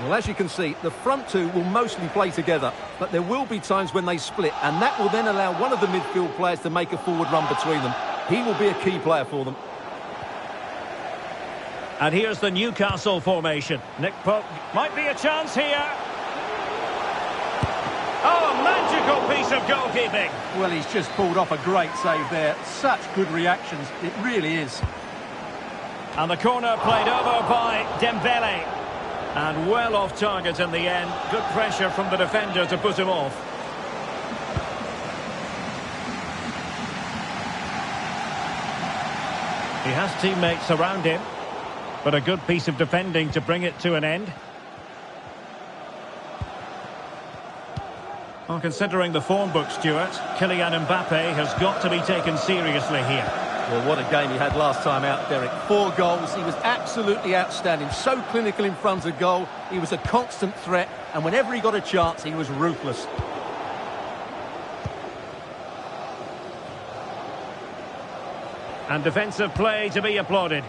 Well, as you can see, the front two will mostly play together, but there will be times when they split, and that will then allow one of the midfield players to make a forward run between them. He will be a key player for them. And here's the Newcastle formation. Nick Pope might be a chance here. Oh, a magical piece of goalkeeping. Well, he's just pulled off a great save there. Such good reactions. It really is. And the corner played over by Dembele. And well off target in the end. Good pressure from the defender to put him off. He has teammates around him. But a good piece of defending to bring it to an end. Well, considering the form book, Stuart, Kylian Mbappe has got to be taken seriously here. Well, what a game he had last time out, Derek. 4 goals. He was absolutely outstanding. So clinical in front of goal. He was a constant threat. And whenever he got a chance, he was ruthless. And defensive play to be applauded.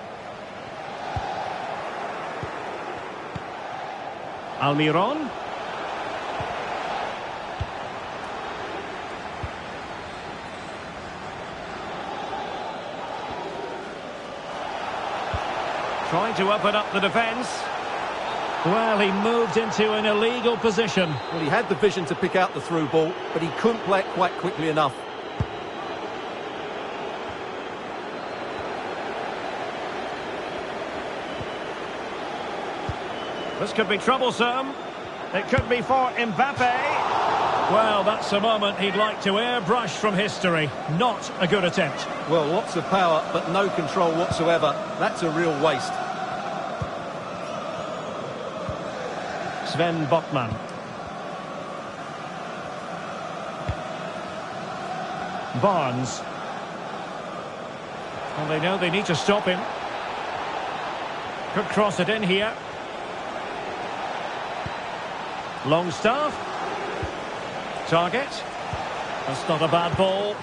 Almiron. Trying to open up the defence. Well, he moved into an illegal position. Well, he had the vision to pick out the through ball, but he couldn't play it quite quickly enough. This could be troublesome. It could be for Mbappe. Well, that's a moment he'd like to airbrush from history. Not a good attempt. Well, lots of power, but no control whatsoever. That's a real waste. Sven Botman. Barnes. Well, they know they need to stop him. Could cross it in here. Longstaff. Target. That's not a bad ball.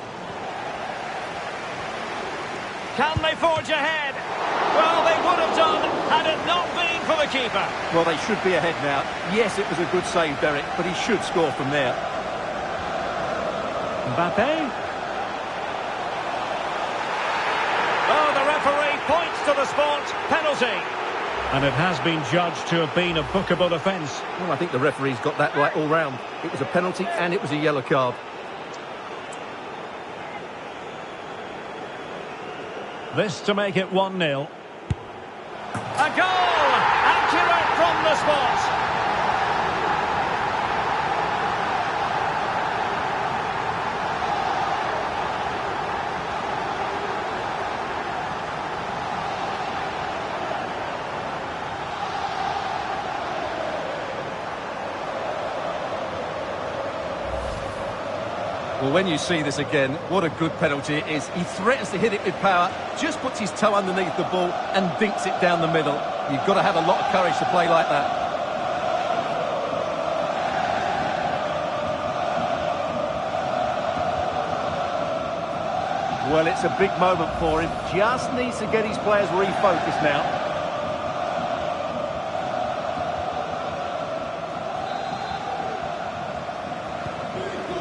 Can they forge ahead? Well, they would have done had it not been for the keeper. Well, they should be ahead now. Yes, it was a good save, Derek, but he should score from there. Mbappe. Oh, the referee points to the spot. Penalty. And it has been judged to have been a bookable offence. Well, I think the referee's got that right all round. It was a penalty and it was a yellow card. This to make it 1-0. A goal! Accurate from the spot. Well, when you see this again, what a good penalty it is. He threatens to hit it with power, just puts his toe underneath the ball and dinks it down the middle. You've got to have a lot of courage to play like that. Well, it's a big moment for him. Just needs to get his players refocused now.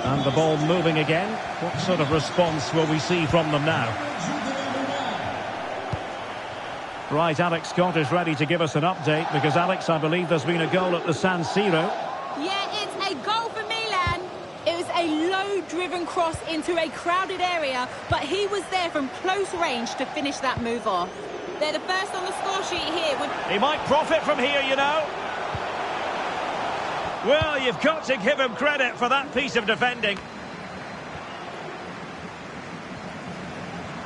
And the ball moving again. What sort of response will we see from them now? Right, Alex Scott is ready to give us an update because, Alex, I believe there's been a goal at the San Siro. Yeah, it's a goal for Milan. It was a low-driven cross into a crowded area, but he was there from close range to finish that move off. They're the first on the score sheet here. He might profit from here, you know. Well, you've got to give him credit for that piece of defending.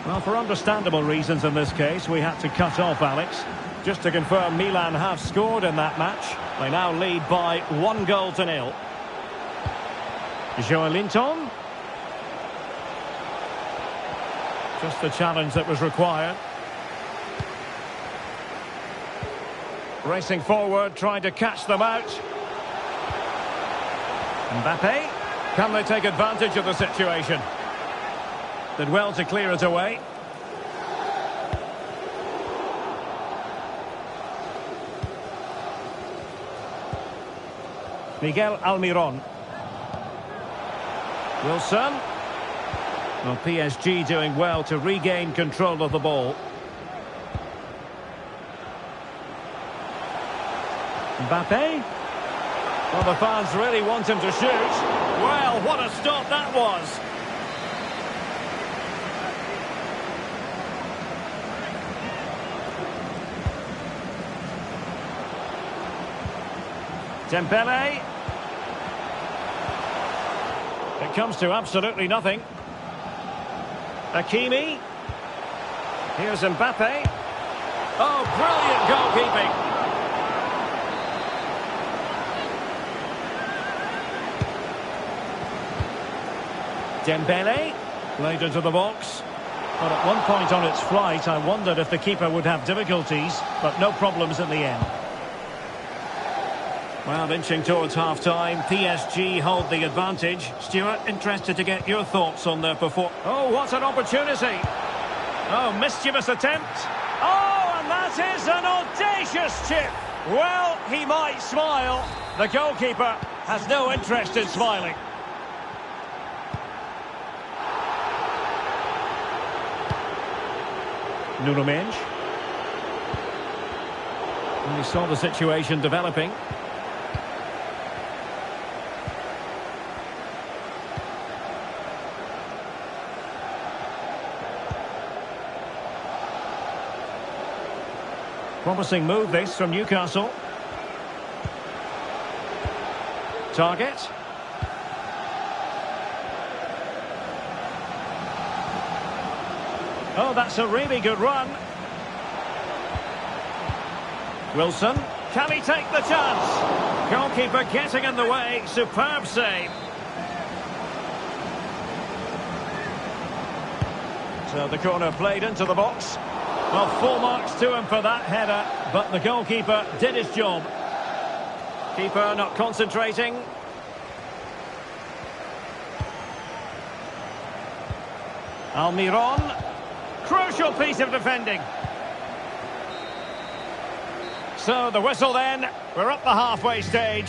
Well, for understandable reasons in this case, we had to cut off Alex. Just to confirm, Milan have scored in that match. They now lead by 1-0. Joelinton. Just the challenge that was required. Racing forward, trying to catch them out. Mbappe. Can they take advantage of the situation? Did well to clear it away. Miguel Almiron. Wilson. Well, PSG doing well to regain control of the ball. Mbappe. Well, the fans really want him to shoot. Well, what a stop that was. Dembele. It comes to absolutely nothing. Hakimi. Here's Mbappe. Oh, brilliant goalkeeping. Dembele. Played into the box. But at one point on its flight, I wondered if the keeper would have difficulties, but no problems in the end. Well, inching towards half-time, PSG hold the advantage. Stuart, interested to get your thoughts on their performance. Oh, what an opportunity! Oh, mischievous attempt. Oh, and that is an audacious chip. Well, he might smile. The goalkeeper has no interest in smiling. Nuno Mendes. And he saw the situation developing. Promising move this from Newcastle. Target. Oh, that's a really good run. Wilson. Can he take the chance? Goalkeeper getting in the way. Superb save. So the corner played into the box. Well, full marks to him for that header, but the goalkeeper did his job. Keeper not concentrating. Almiron. Crucial piece of defending. So the whistle then. We're up the halfway stage.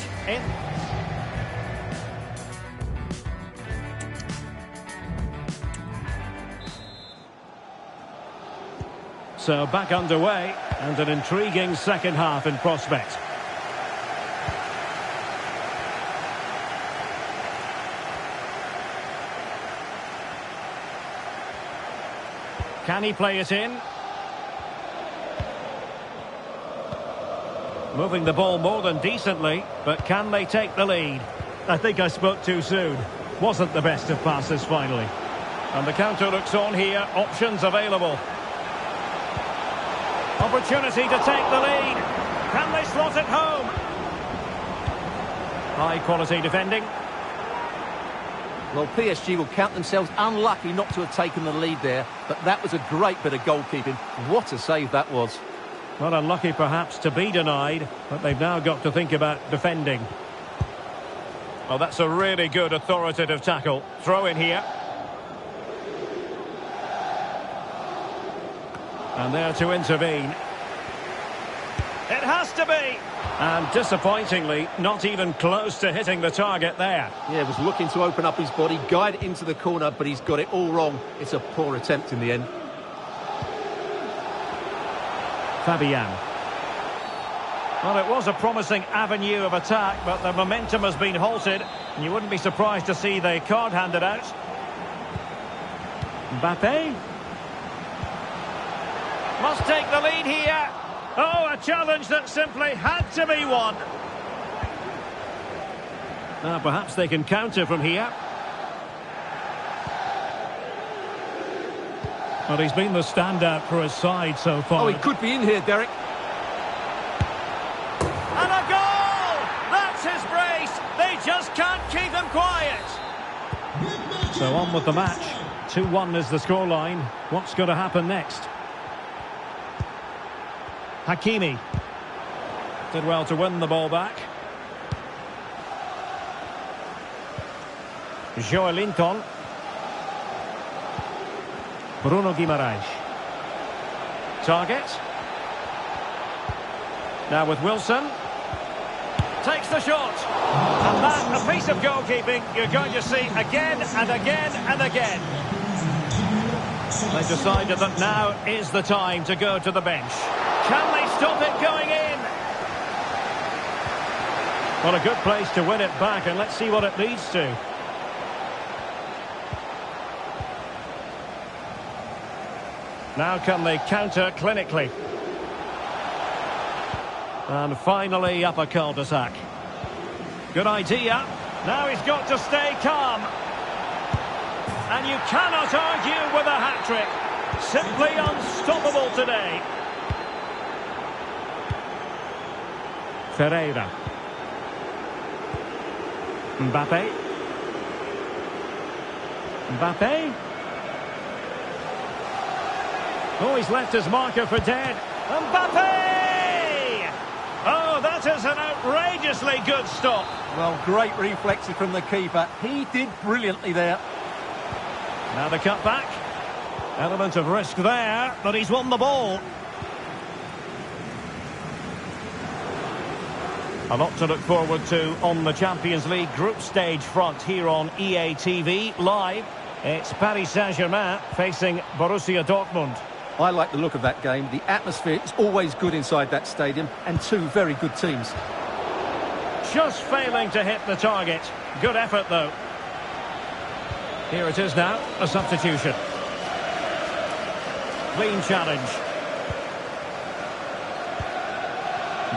So back underway, and an intriguing second half in prospect. Can he play it in? Moving the ball more than decently, but can they take the lead? I think I spoke too soon. Wasn't the best of passes finally. And the counter looks on here, options available. Opportunity to take the lead. Can they slot it home? High quality defending. Well, PSG will count themselves unlucky not to have taken the lead there, but that was a great bit of goalkeeping. What a save that was. Well, unlucky perhaps to be denied, but they've now got to think about defending. Well, that's a really good authoritative tackle. Throw in here. And there to intervene. It has to be. And disappointingly, not even close to hitting the target there. Yeah, was looking to open up his body, guide it into the corner, but he's got it all wrong. It's a poor attempt in the end. Fabian. Well, it was a promising avenue of attack, but the momentum has been halted. And you wouldn't be surprised to see the card handed out. Mbappe. Must take the lead here. Oh, a challenge that simply had to be won. Now, perhaps they can counter from here. Well, he's been the standout for his side so far. Oh, he could be in here, Derek. And a goal! That's his brace. They just can't keep him quiet. So on with the match. 2-1 is the scoreline. What's going to happen next? Hakimi did well to win the ball back. Joelinton. Bruno Guimaraes. Target. Now with Wilson. Takes the shot. And that, a piece of goalkeeping you're going to see again and again and again. They decided that now is the time to go to the bench. Can they stop it going in? Well, a good place to win it back, and let's see what it leads to. Now can they counter clinically? And finally up a cul-de-sac. Good idea. Now he's got to stay calm. And you cannot argue with a hat-trick. Simply unstoppable today. Ferreira. Mbappe. Mbappe. Oh, he's left his marker for dead. Mbappe! Oh, that is an outrageously good stop. Well, great reflexes from the keeper. He did brilliantly there. Now the cut back. Element of risk there, but he's won the ball. A lot to look forward to on the Champions League group stage front here on EA TV Live. It's Paris Saint-Germain facing Borussia Dortmund. I like the look of that game. The atmosphere is always good inside that stadium, and two very good teams. Just failing to hit the target. Good effort, though. Here it is now, a substitution. Clean challenge.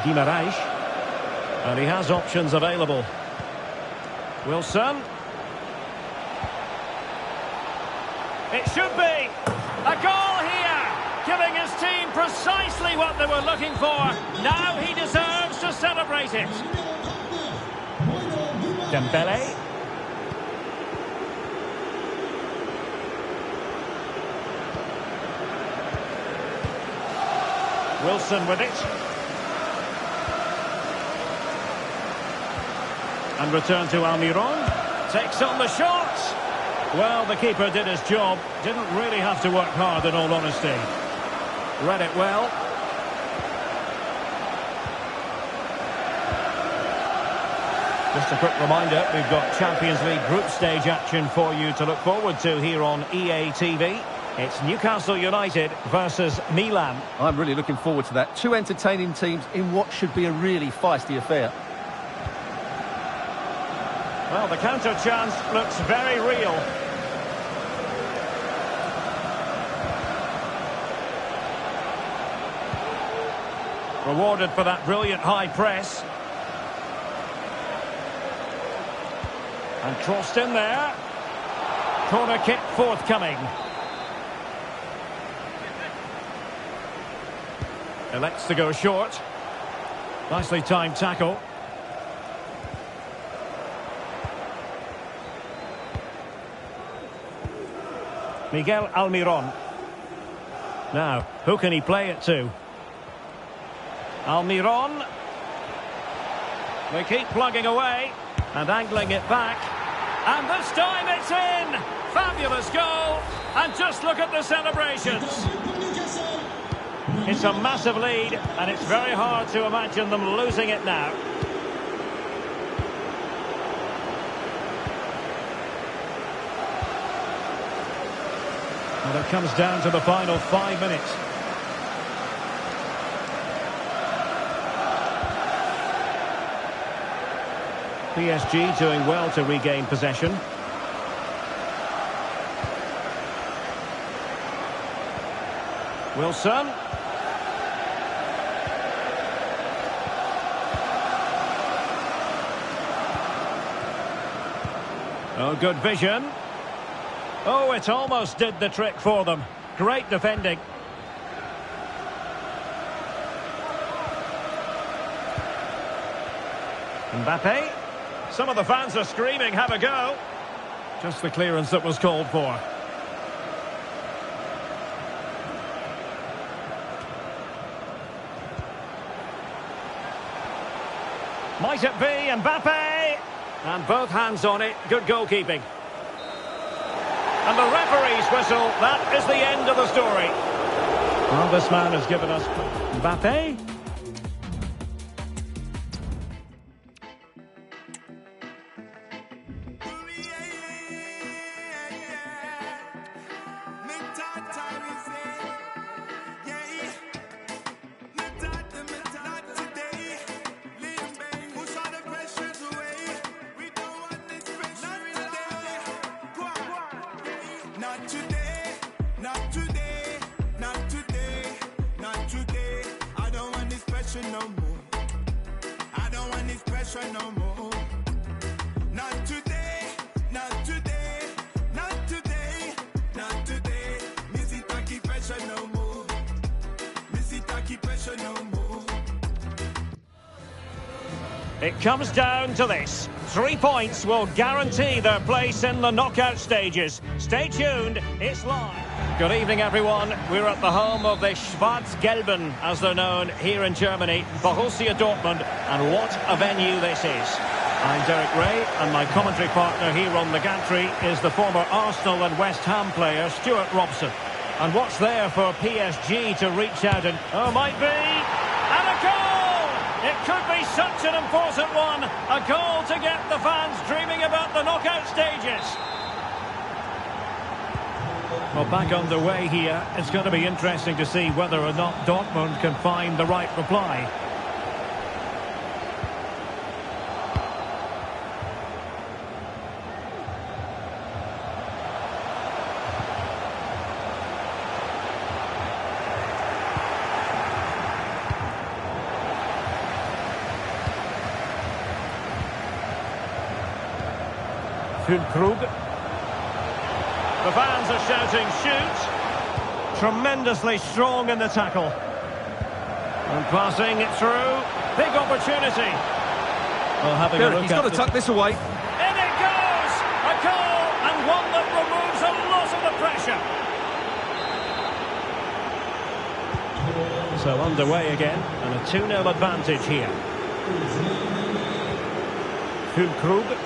Guimaraes. And he has options available. Wilson. It should be a goal here, giving his team precisely what they were looking for. Now he deserves to celebrate it. Dembele. Wilson with it. And return to Almiron. Takes on the shot. Well, the keeper did his job. Didn't really have to work hard, in all honesty. Read it well. Just a quick reminder, we've got Champions League group stage action for you to look forward to here on EA TV. It's Newcastle United versus Milan. I'm really looking forward to that. Two entertaining teams in what should be a really feisty affair. Well, the counter chance looks very real. Rewarded for that brilliant high press. And crossed in there. Corner kick forthcoming. Elects to go short. Nicely timed tackle. Miguel Almiron. Now, who can he play it to? Almiron. They keep plugging away and angling it back. And this time it's in! Fabulous goal! And just look at the celebrations. It's a massive lead, and it's very hard to imagine them losing it now. Well, it comes down to the final 5 minutes. PSG doing well to regain possession. Wilson. Oh, good vision. Oh, it almost did the trick for them. Great defending. Mbappe. Some of the fans are screaming, have a go. Just the clearance that was called for. Might it be Mbappe? And both hands on it. Good goalkeeping. And the referee's whistle. That is the end of the story. Well, this man has given us Mbappe. pressure no more. I don't want this pressure no more. Not today, not today, not today, not today. Missy Taki pressure no more. Missy Taki pressure no more. It comes down to this. 3 points will guarantee their place in the knockout stages. Stay tuned, it's live. Good evening, everyone. We're at the home of the Schwarz-Gelben, as they're known here in Germany, Borussia Dortmund, and what a venue this is. I'm Derek Ray, and my commentary partner here on the gantry is the former Arsenal and West Ham player, Stuart Robson. And what's there for PSG to reach out and... Oh, might be... And a goal! It could be such an important one. A goal to get the fans dreaming about the knockout stages. Well, back underway here. It's going to be interesting to see whether or not Dortmund can find the right reply. Füllkrug. The fans are shouting, shoot! Tremendously strong in the tackle. And passing it through. Big opportunity. Well, having a look He's got to tuck this away. In it goes! A goal, and one that removes a lot of the pressure. So underway again, and a 2-0 advantage here. Füllkrug.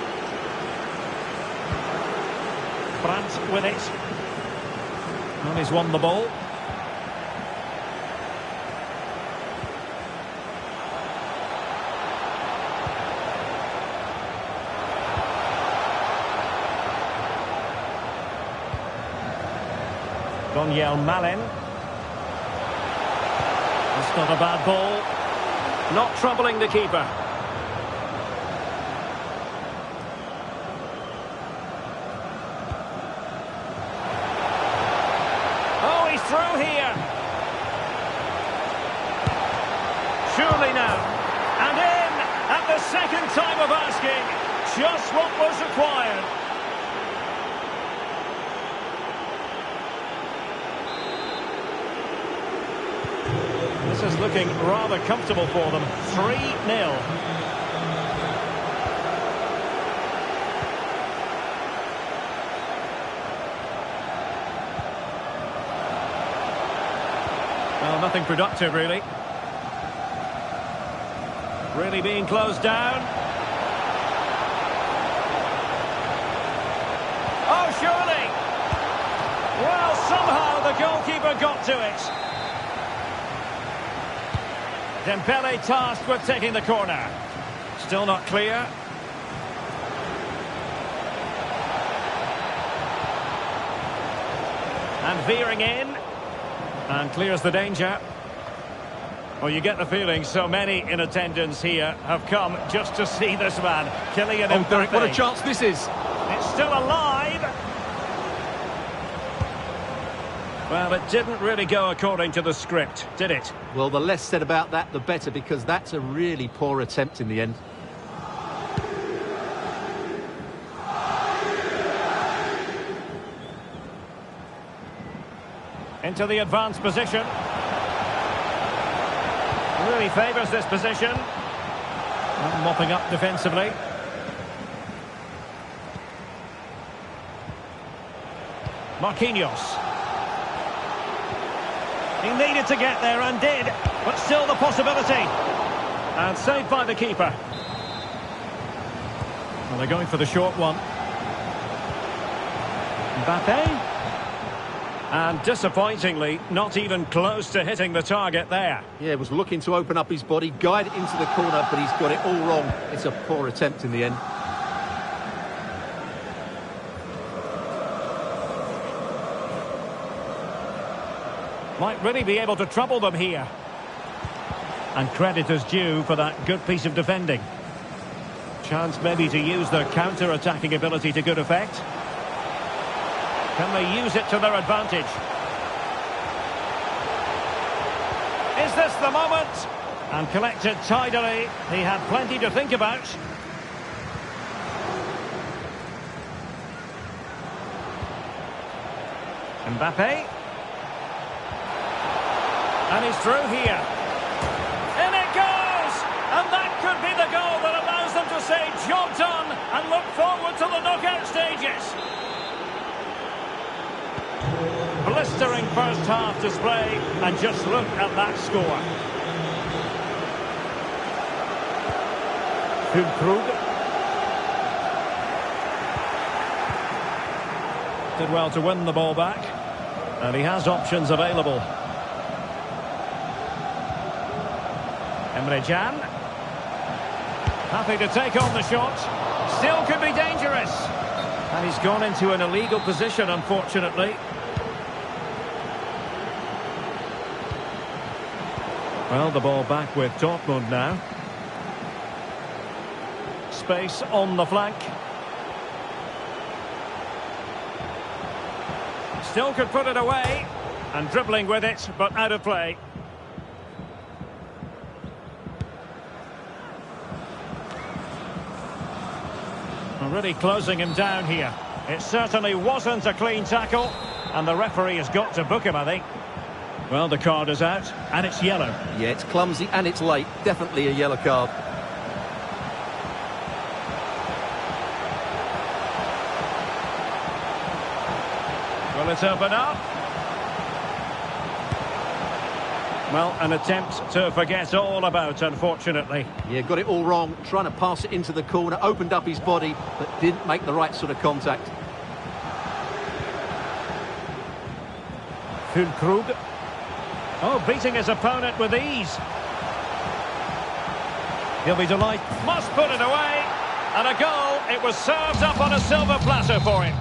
Brandt with it. And he's won the ball. Daniel Malen. That's not a bad ball. Not troubling the keeper. Through here. Surely now. And in at the second time of asking. Just what was required. This is looking rather comfortable for them. 3-0. Well, nothing productive, really. Really being closed down. Oh, surely! Well, somehow the goalkeeper got to it. Dembele tasked with taking the corner. Still not clear. And veering in. And clears the danger. Well, you get the feeling so many in attendance here have come just to see this man, Kylian Mbappe. Oh, Derek, what a chance this is. It's still alive. Well, it didn't really go according to the script, did it? Well, the less said about that, the better, because that's a really poor attempt in the end. Into the advanced position. Really favours this position. And mopping up defensively. Marquinhos. He needed to get there and did, but still the possibility. And saved by the keeper. Well, they're going for the short one. Mbappe. And disappointingly, not even close to hitting the target there. Yeah, was looking to open up his body, guide it into the corner, but he's got it all wrong. It's a poor attempt in the end. Might really be able to trouble them here. And credit is due for that good piece of defending. Chance maybe to use their counter-attacking ability to good effect. Can they use it to their advantage? Is this the moment? And collected tidily. He had plenty to think about. Mbappe. And he's through here. In it goes! And that could be the goal that allows them to say job done and look forward to the knockout stages. Blistering first half display, and just look at that score. Füllkrug. Did well to win the ball back, and he has options available. Emre Can. Happy to take on the shot. Still could be dangerous. And he's gone into an illegal position, unfortunately. Well, the ball back with Dortmund now. Space on the flank. Still could put it away. And dribbling with it, but out of play. Really closing him down here. It certainly wasn't a clean tackle, and the referee has got to book him, I think. Well, the card is out, and it's yellow. Yeah, it's clumsy and it's late. Definitely a yellow card. Will it open up? Well, an attempt to forget all about, unfortunately. Yeah, got it all wrong. Trying to pass it into the corner, opened up his body, but didn't make the right sort of contact. Füllkrug. Oh, beating his opponent with ease. He'll be delighted. Must put it away. And a goal. It was served up on a silver platter for him.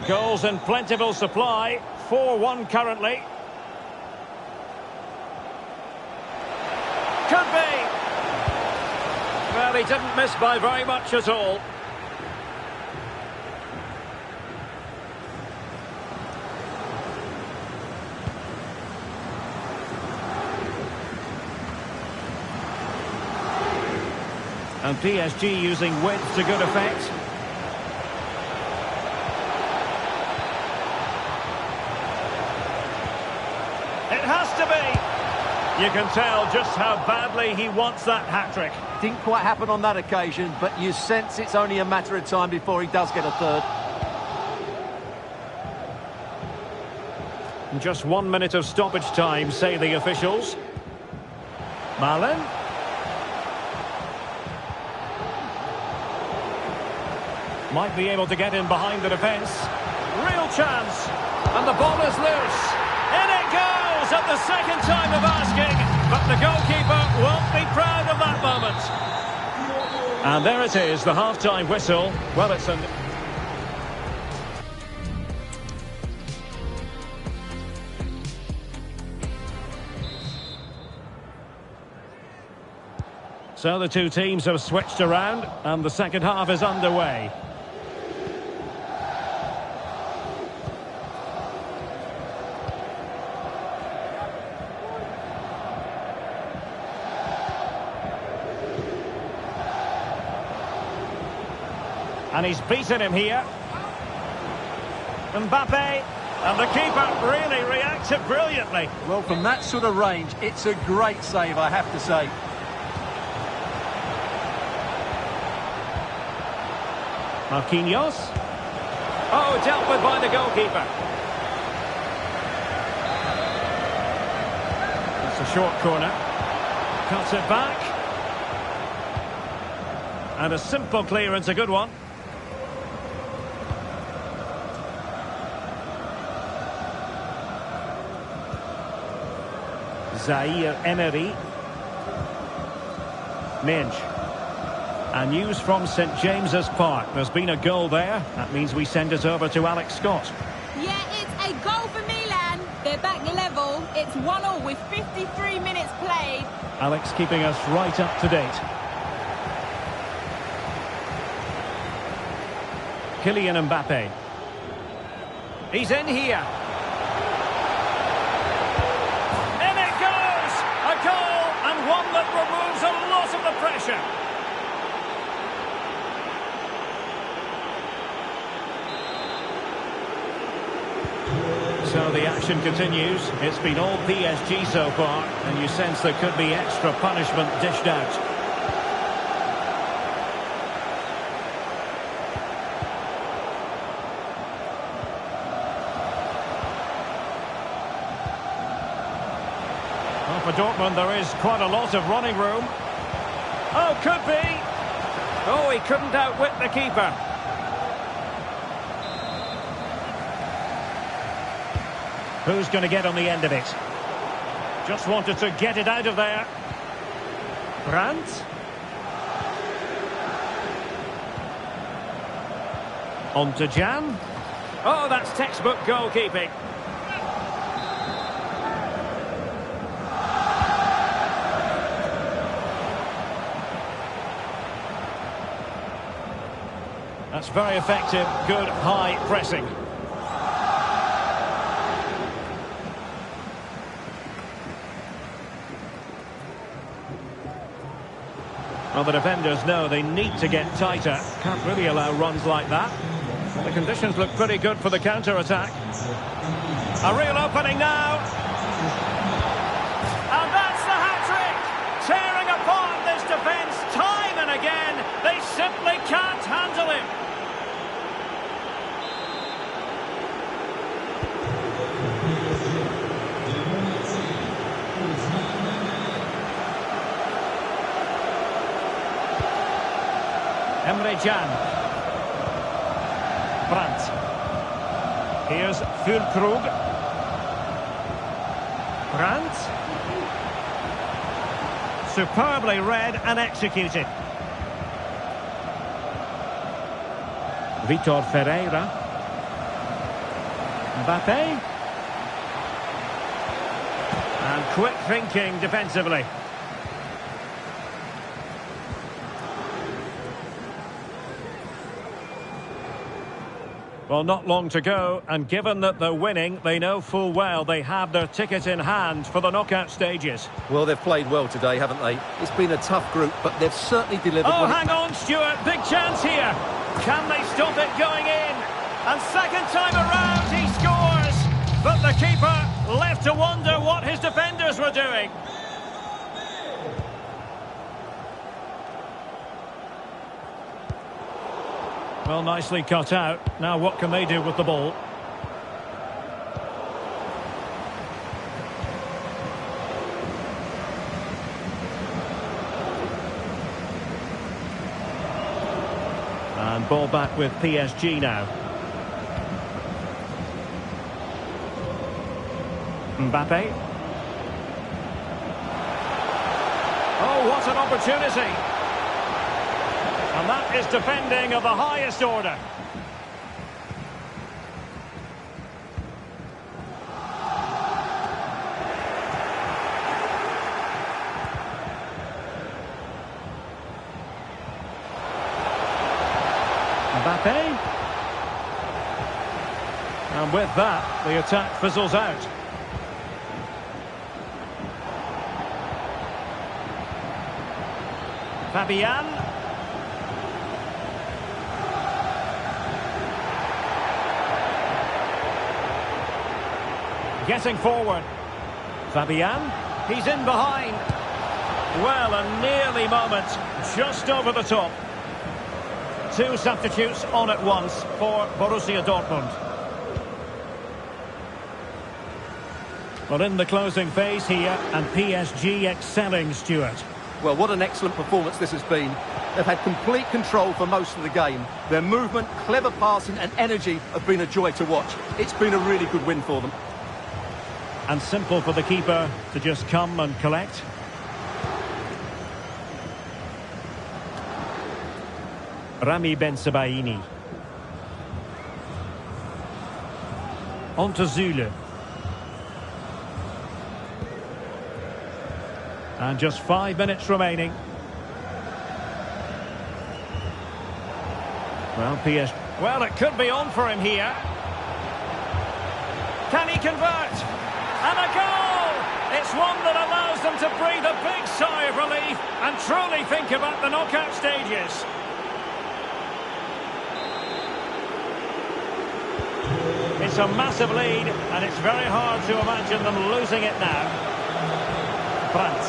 Goals in plentiful supply. 4-1 currently. Could be. Well, he didn't miss by very much at all. And PSG using width to good effect. It has to be. You can tell just how badly he wants that hat-trick. Didn't quite happen on that occasion, but you sense it's only a matter of time before he does get a third. Just 1 minute of stoppage time, say the officials. Malen. Might be able to get in behind the defence. Real chance. And the ball is loose. In it goes at the second time of asking. But the goalkeeper won't be proud of that moment. And there it is, the half-time whistle. Well, it's an... So the two teams have switched around, and the second half is underway. And he's beaten him here. Mbappe, and the keeper really reacted brilliantly. Well, from that sort of range, it's a great save, I have to say. Marquinhos. Oh, dealt with by the goalkeeper. It's a short corner. Cuts it back. And a simple clearance, a good one. Zaire Emery. Minge. And news from St James's Park. There's been a goal there. That means we send it over to Alex Scott. Yeah, it's a goal for Milan. They're back level. It's 1-1 with 53 minutes played. Alex keeping us right up to date. Kylian Mbappe. He's in here. In it goes! A goal removes a lot of the pressure. So the action continues. It's been all PSG so far, and you sense there could be extra punishment dished out. Well, for Dortmund, there is quite a lot of running room. Oh, could be. Oh, he couldn't outwit the keeper. Who's going to get on the end of it? Just wanted to get it out of there. Brandt. On to Jan. Oh, that's textbook goalkeeping. That's very effective. Good high pressing. Well, the defenders know they need to get tighter. Can't really allow runs like that. Well, the conditions look pretty good for the counter-attack. A real opening now. And that's the hat-trick! Tearing apart this defence time and again. They simply can't handle him. Emre Can. Brandt. Here's Füllkrug. Brandt. Superbly read and executed. Vitor Ferreira. Mbappe. And quick thinking defensively. Well, not long to go, and given that they're winning, they know full well they have their ticket in hand for the knockout stages. Well, they've played well today, haven't they? It's been a tough group, but they've certainly delivered. Oh, hang on, Stuart. Big chance here. Can they stop it going in? And second time around, he scores. But the keeper left to wonder what his defenders were doing. Well, nicely cut out. Now what can they do with the ball? And ball back with PSG now. Mbappe. Oh, what an opportunity! And that is defending of the highest order. Mbappe. And with that, the attack fizzles out. Fabian. Getting forward. Fabian. He's in behind. Well, a nearly moment. Just over the top. Two substitutes on at once for Borussia Dortmund. Well, in the closing phase here, and PSG excelling, Stuart. Well, what an excellent performance this has been. They've had complete control for most of the game. Their movement, clever passing and energy have been a joy to watch. It's been a really good win for them. And simple for the keeper to just come and collect. Rami Ben-Sebaini. On to Zule. And just 5 minutes remaining. Well, PSG. Well, it could be on for him here. Can he convert? And a goal! It's one that allows them to breathe a big sigh of relief and truly think about the knockout stages. It's a massive lead, and it's very hard to imagine them losing it now. Brandt.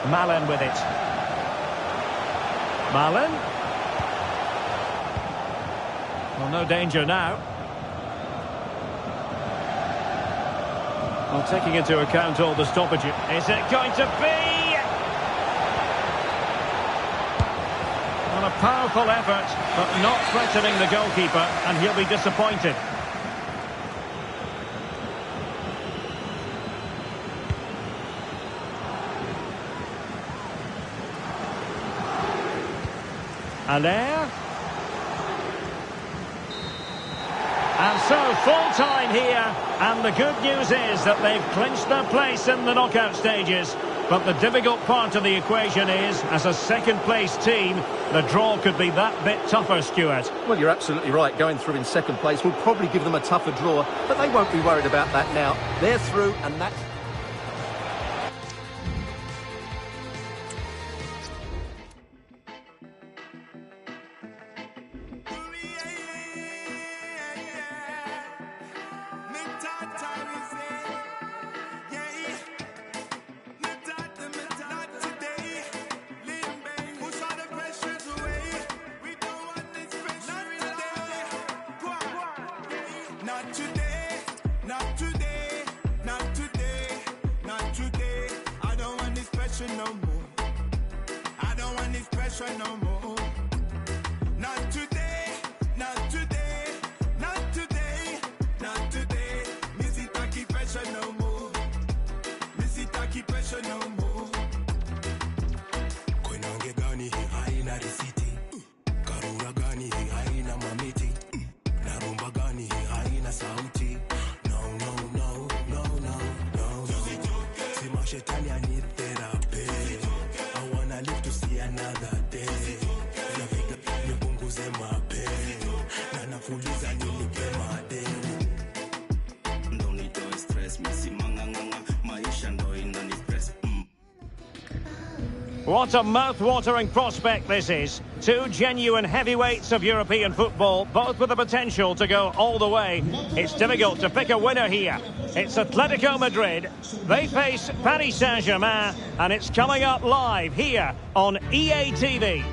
Malen with it. Malen. Well, no danger now. Well, taking into account all the stoppages, is it going to be? Well, a powerful effort, but not threatening the goalkeeper, and he'll be disappointed. Allaire. And so, full time here, and the good news is that they've clinched their place in the knockout stages. But the difficult part of the equation is, as a second-place team, the draw could be that bit tougher, Stuart. Well, you're absolutely right. Going through in second place will probably give them a tougher draw, but they won't be worried about that now. They're through, and that's... Not today, not today, not today, not today. I don't want this pressure no more. I don't want this pressure no more. Not today, not today, not today, not today. Missy Taki pressure no more. Missy Taki pressure no more. Kwenange gani haina risiti. Karura gani haina mamiti. Narumba gani haina sauti. No, no, no, no, no, no. Sima shetani I need therapy. I wanna live to see another day. Nafika nipunguze mapenzi. Na nafuliza nilipe madeni. Ndo nitoe stress, misi manganganga. Maisha ndo inani stress. What a mouth-watering prospect this is. Two genuine heavyweights of European football, both with the potential to go all the way. It's difficult to pick a winner here. It's Atletico Madrid. They face Paris Saint-Germain, and it's coming up live here on EA TV.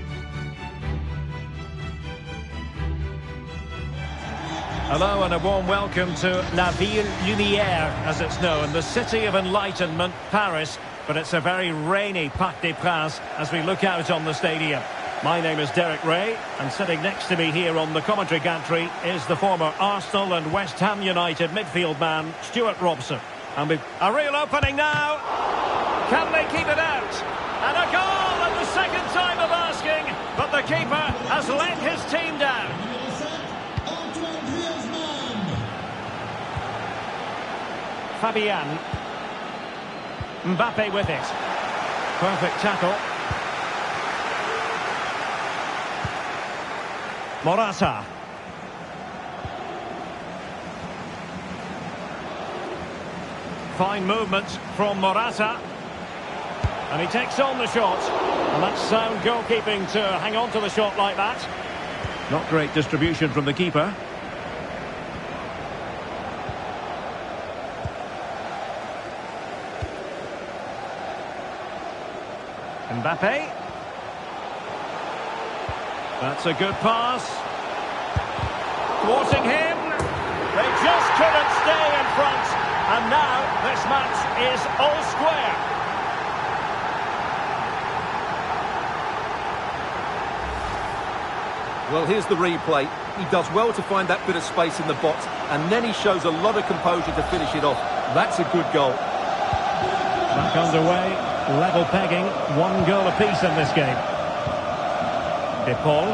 Hello and a warm welcome to La Ville Lumière, as it's known, the city of enlightenment, Paris. But it's a very rainy Parc des Princes as we look out on the stadium. My name is Derek Ray, and sitting next to me here on the commentary gantry is the former Arsenal and West Ham United midfield man, Stuart Robson. And with a real opening now. Can they keep it out? And a goal at the second time of asking, but the keeper has let his team down. Fabian. Mbappe with it. Perfect tackle. Morata. Fine movement from Morata. And he takes on the shot. And that's sound goalkeeping to hang on to the shot like that. Not great distribution from the keeper. Mbappe. That's a good pass. Thwarting him. They just couldn't stay in front. And now this match is all square. Well, here's the replay. He does well to find that bit of space in the box, and then he shows a lot of composure to finish it off. That's a good goal. Back underway. Level pegging, 1 goal apiece in this game. De Paul.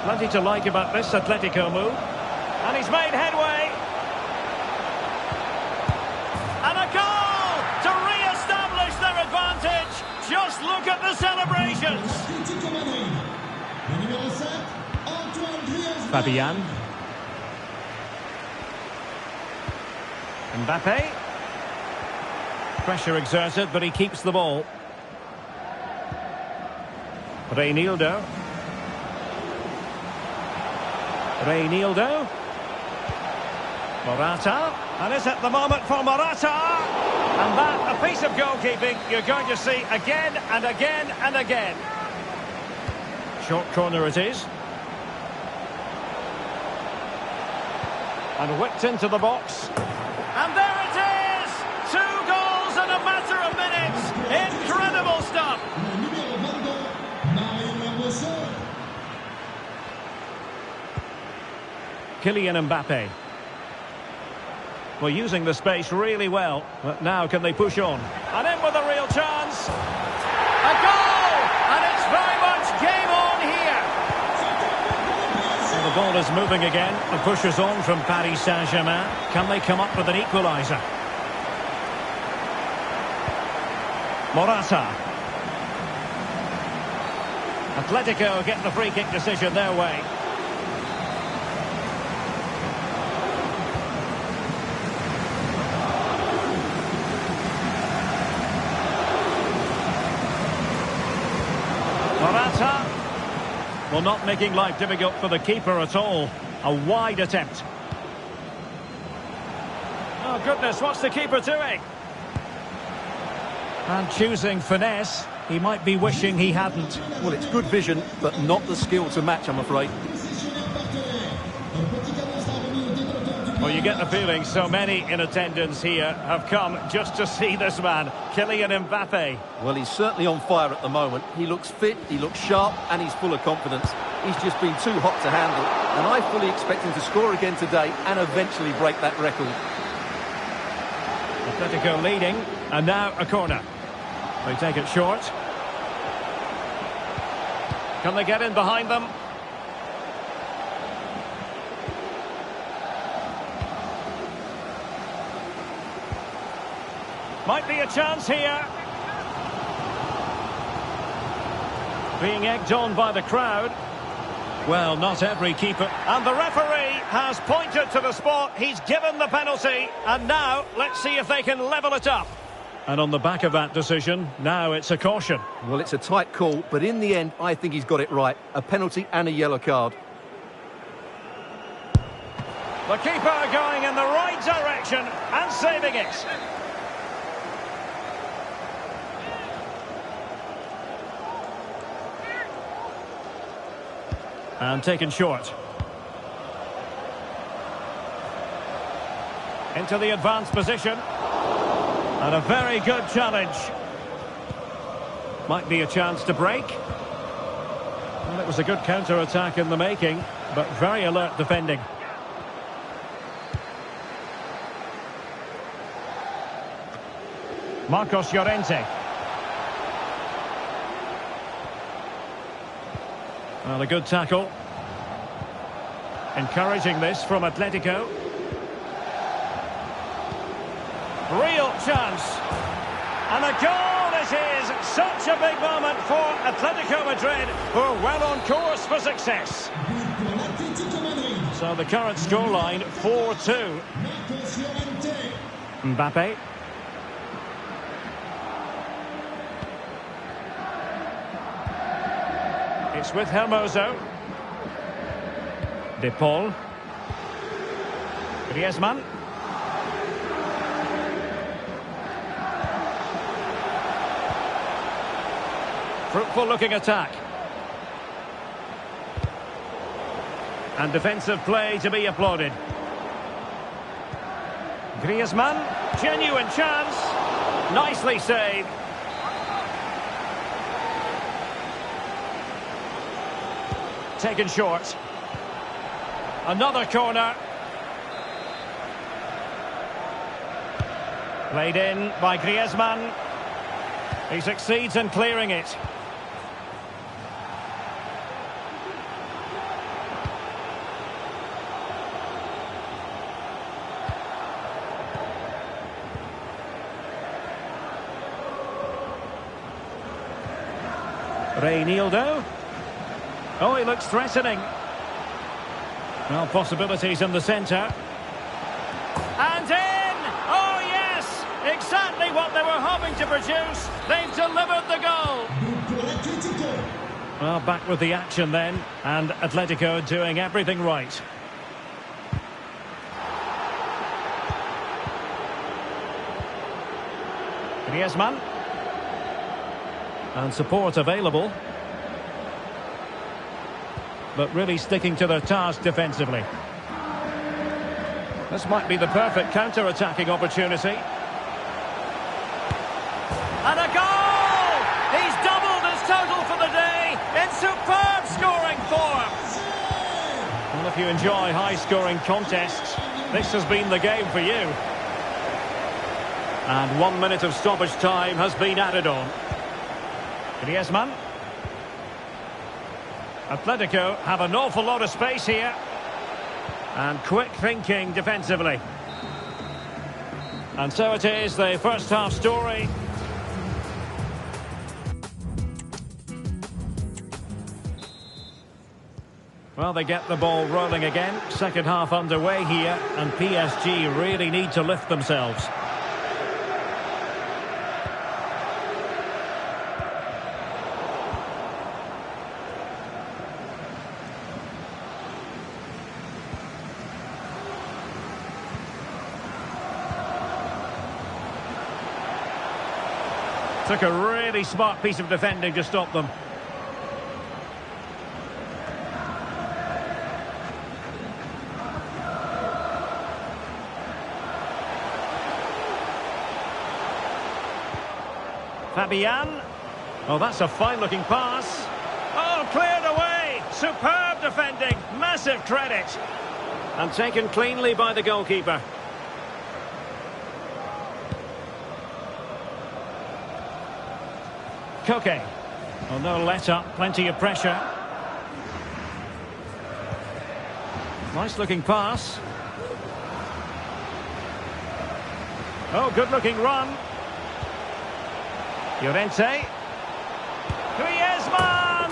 Plenty to like about this Atletico move. And he's made headway. And a goal to re-establish their advantage. Just look at the celebrations. Atletico Madrid. Le numéro 7, Antoine Griezmann. Fabian. Mbappe. Pressure exerted, but he keeps the ball. Reinildo. Morata. And is it the moment for Morata? And that, a piece of goalkeeping you're going to see again and again and again. Short corner it is. And whipped into the box. And there it is! 2 goals in a matter of minutes. Incredible stuff. Kylian Mbappe. Well, using the space really well. But now can they push on? And in with a real chance. A goal! And it's very much game on here. Well, the ball is moving again. The pushers on from Paris Saint-Germain. Can they come up with an equaliser? Morata. Atletico get the free kick decision their way. Morata. Well, not making life difficult for the keeper at all. A wide attempt. Oh, goodness, what's the keeper doing? And choosing finesse. He might be wishing he hadn't. Well, it's good vision, but not the skill to match, I'm afraid. Well, you get the feeling so many in attendance here have come just to see this man, Kylian Mbappe. Well, he's certainly on fire at the moment. He looks fit, he looks sharp, and he's full of confidence. He's just been too hot to handle, and I fully expect him to score again today and eventually break that record. Atletico leading, and now a corner. They take it short. Can they get in behind them? Might be a chance here. Being egged on by the crowd. Well, not every keeper. And the referee has pointed to the spot. He's given the penalty. And now, let's see if they can level it up. And on the back of that decision, now it's a caution. Well, it's a tight call, but in the end, I think he's got it right. A penalty and a yellow card. The keeper going in the right direction and saving it. And taken short. Into the advanced position. And a very good challenge. Might be a chance to break. Well, it was a good counter-attack in the making, but very alert defending. Marcos Llorente. Well, a good tackle. Encouraging this from Atletico. Real chance. And a goal it is. Such a big moment for Atletico Madrid, who are well on course for success. So the current scoreline, 4-2. Mbappe. It's with Hermoso. De Paul. Griezmann. Fruitful looking attack. And defensive play to be applauded. Griezmann, genuine chance. Nicely saved. Taken short. Another corner. Played in by Griezmann. He succeeds in clearing it. Reinildo. Oh, he looks threatening. Well, possibilities in the centre. And in! Exactly what they were hoping to produce. They've delivered the goal. Well, back with the action then, and Atletico doing everything right. Griezmann. And support available. But really sticking to their task defensively. This might be the perfect counter-attacking opportunity. And a goal! He's doubled his total for the day in superb scoring form. Well, if you enjoy high-scoring contests, this has been the game for you. And 1 minute of stoppage time has been added on. Griezmann. Atletico have an awful lot of space here. And quick thinking defensively. And so it is, the first half story. Well, they get the ball rolling again. Second half underway here. And PSG really need to lift themselves. Took a really smart piece of defending to stop them. Fabian. Oh, that's a fine-looking pass. Oh, cleared away. Superb defending. Massive credit. And taken cleanly by the goalkeeper. Koke. Oh, no let-up. Plenty of pressure. Nice-looking pass. Oh, good-looking run. Llorente. Griezmann!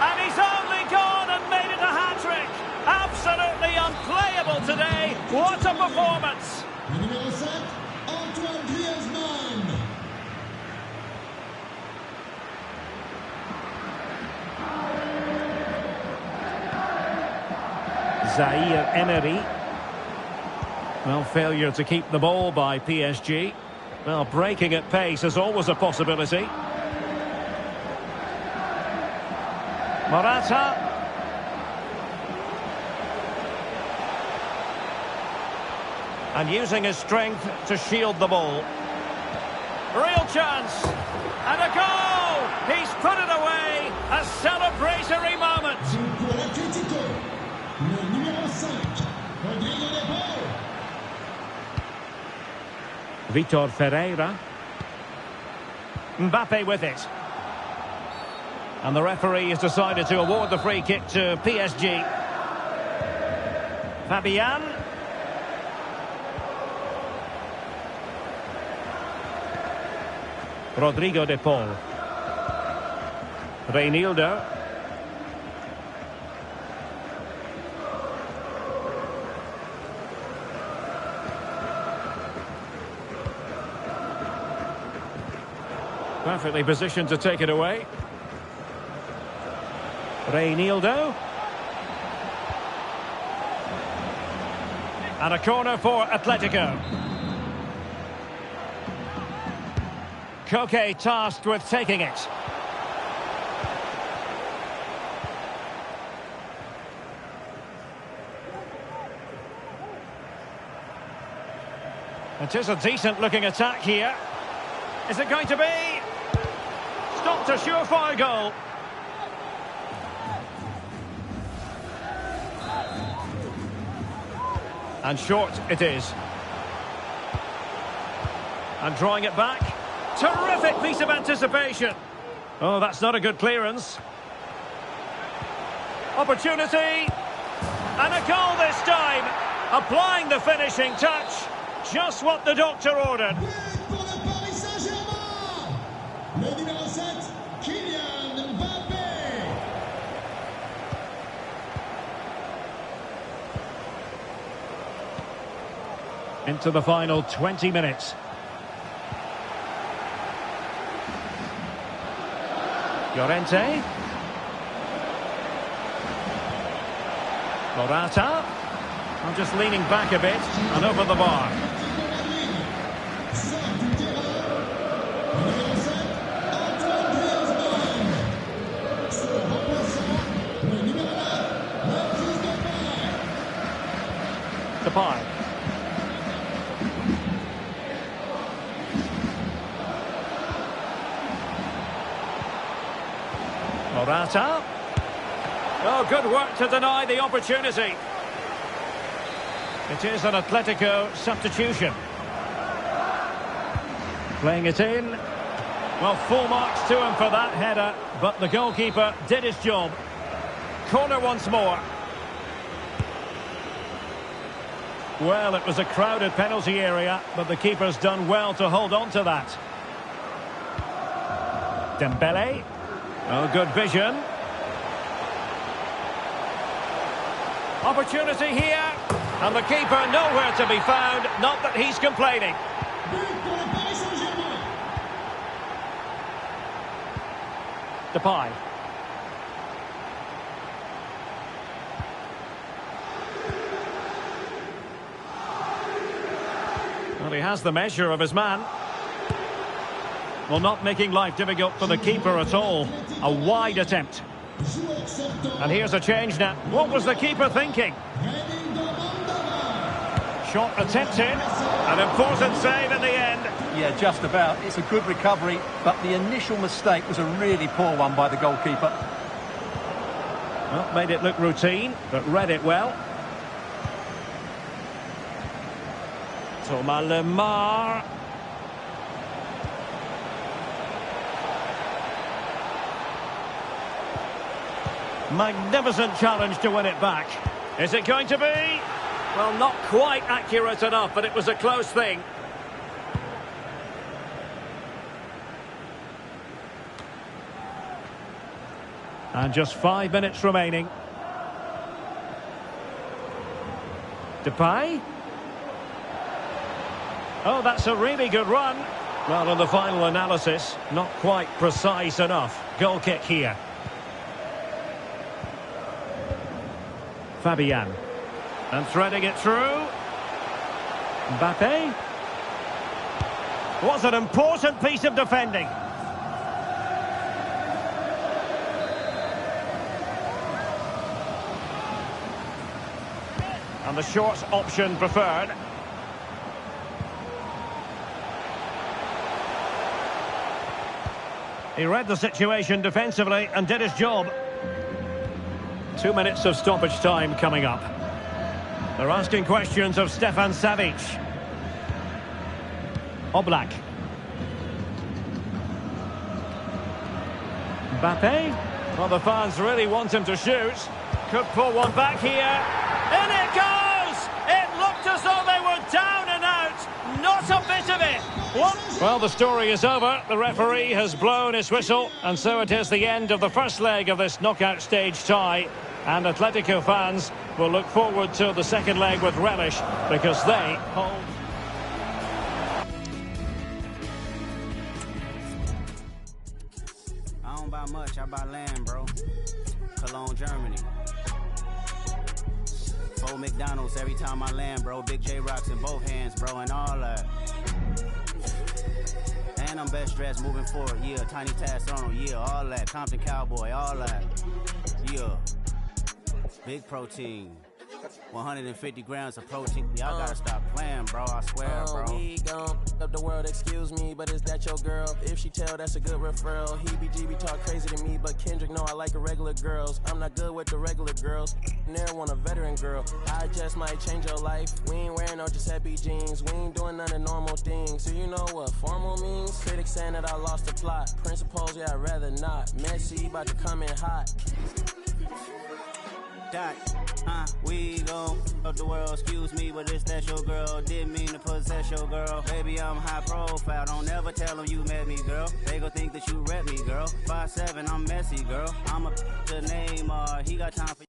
And he's only gone and made it a hat-trick. Absolutely unplayable today. What a performance. Numéro 5, Antoine Griezmann. Zaire Emery. Well, failure to keep the ball by PSG. Well, breaking at pace is always a possibility. Morata. And using his strength to shield the ball. Real chance. And a goal! He's put it away. A celebratory moment. Pour l'Atlético, le numéro 5, Rodrigo de Paul. Vitor Ferreira. Mbappe with it. And the referee has decided to award the free kick to PSG. Fabian. Rodrigo de Paul. Reinildo. Perfectly positioned to take it away. Reinildo. And a corner for Atletico. Koke tasked with taking it. It is a decent looking attack here. Is it going to be? Stopped a surefire goal. And short it is. And drawing it back. Terrific piece of anticipation. Oh, that's not a good clearance. Opportunity. And a goal this time. Applying the finishing touch. Just what the doctor ordered. Pour le Paris Saint-Germain, le numéro 7, Kylian Mbappé. Into the final 20 minutes. Llorente. Morata. I'm just leaning back a bit and over the bar. Depay. Morata. Oh, good work to deny the opportunity. It is an Atletico substitution. Playing it in. Well, full marks to him for that header, but the goalkeeper did his job. Corner once more. Well, it was a crowded penalty area, but the keeper's done well to hold on to that. Dembele. Oh, good vision. Opportunity here. And the keeper nowhere to be found. Not that he's complaining. Depay. Well, he has the measure of his man. Well, not making life difficult for the keeper at all. A wide attempt. And here's a change now. What was the keeper thinking? Shot attempted. An important save in the end. Yeah, just about. It's a good recovery, but the initial mistake was a really poor one by the goalkeeper. Well, made it look routine, but read it well. Thomas Lemar. Magnificent challenge to win it back. Is it going to be? Well, not quite accurate enough, but it was a close thing. And just 5 minutes remaining. Depay. Oh, that's a really good run. Well, on the final analysis, not quite precise enough. Goal kick here. Fabian. And threading it through. Mbappe. Was an important piece of defending. And the short option preferred. He read the situation defensively and did his job. 2 minutes of stoppage time coming up. They're asking questions of Stefan Savic. Oblak. Mbappe. Well, the fans really want him to shoot. Could pull one back here. In it goes! It looked as though they were down and out. Not a bit of it. What? Well, the story is over. The referee has blown his whistle. And so it is the end of the first leg of this knockout stage tie. And Atletico fans will look forward to the second leg with relish because they hold... I don't buy much, I buy land, bro. Cologne, Germany. 4 McDonald's every time I land, bro. Big J rocks in both hands, bro, and all that. And I'm best dressed moving forward, yeah. Tiny task on, yeah, all that. Compton Cowboy, all that. Yeah. Big protein. 150 grams of protein. Y'all gotta stop playing, bro. I swear, bro. We gon' up the world, excuse me, but is that your girl? If she tell, that's a good referral. He talk crazy to me, but Kendrick know I like irregular girls. I'm not good with the regular girls. Never want a veteran girl. I just might change your life. We ain't wearing no Giuseppe jeans. We ain't doing none of normal things. So you know what formal means? Critics saying that I lost the plot. Principles, yeah, I'd rather not. Messy, about to come in hot. We gon' up the world, excuse me, but it's that your girl. Didn't mean to possess your girl. Baby, I'm high profile, don't ever tell them you met me, girl. They gon' think that you rep me, girl. 5'7", I'm messy, girl. I'm a the name, he got time for you.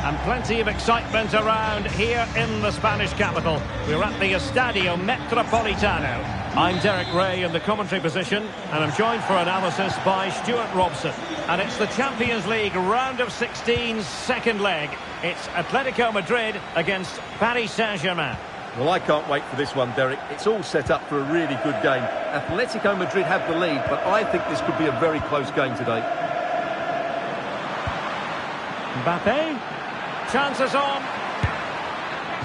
And plenty of excitement around here in the Spanish capital. We're at the Estadio Metropolitano. I'm Derek Ray in the commentary position, and I'm joined for analysis by Stuart Robson. And it's the Champions League round of 16's second leg. It's Atletico Madrid against Paris Saint-Germain. Well, I can't wait for this one, Derek. It's all set up for a really good game. Atletico Madrid have the lead, but I think this could be a very close game today. Mbappe. Chances on.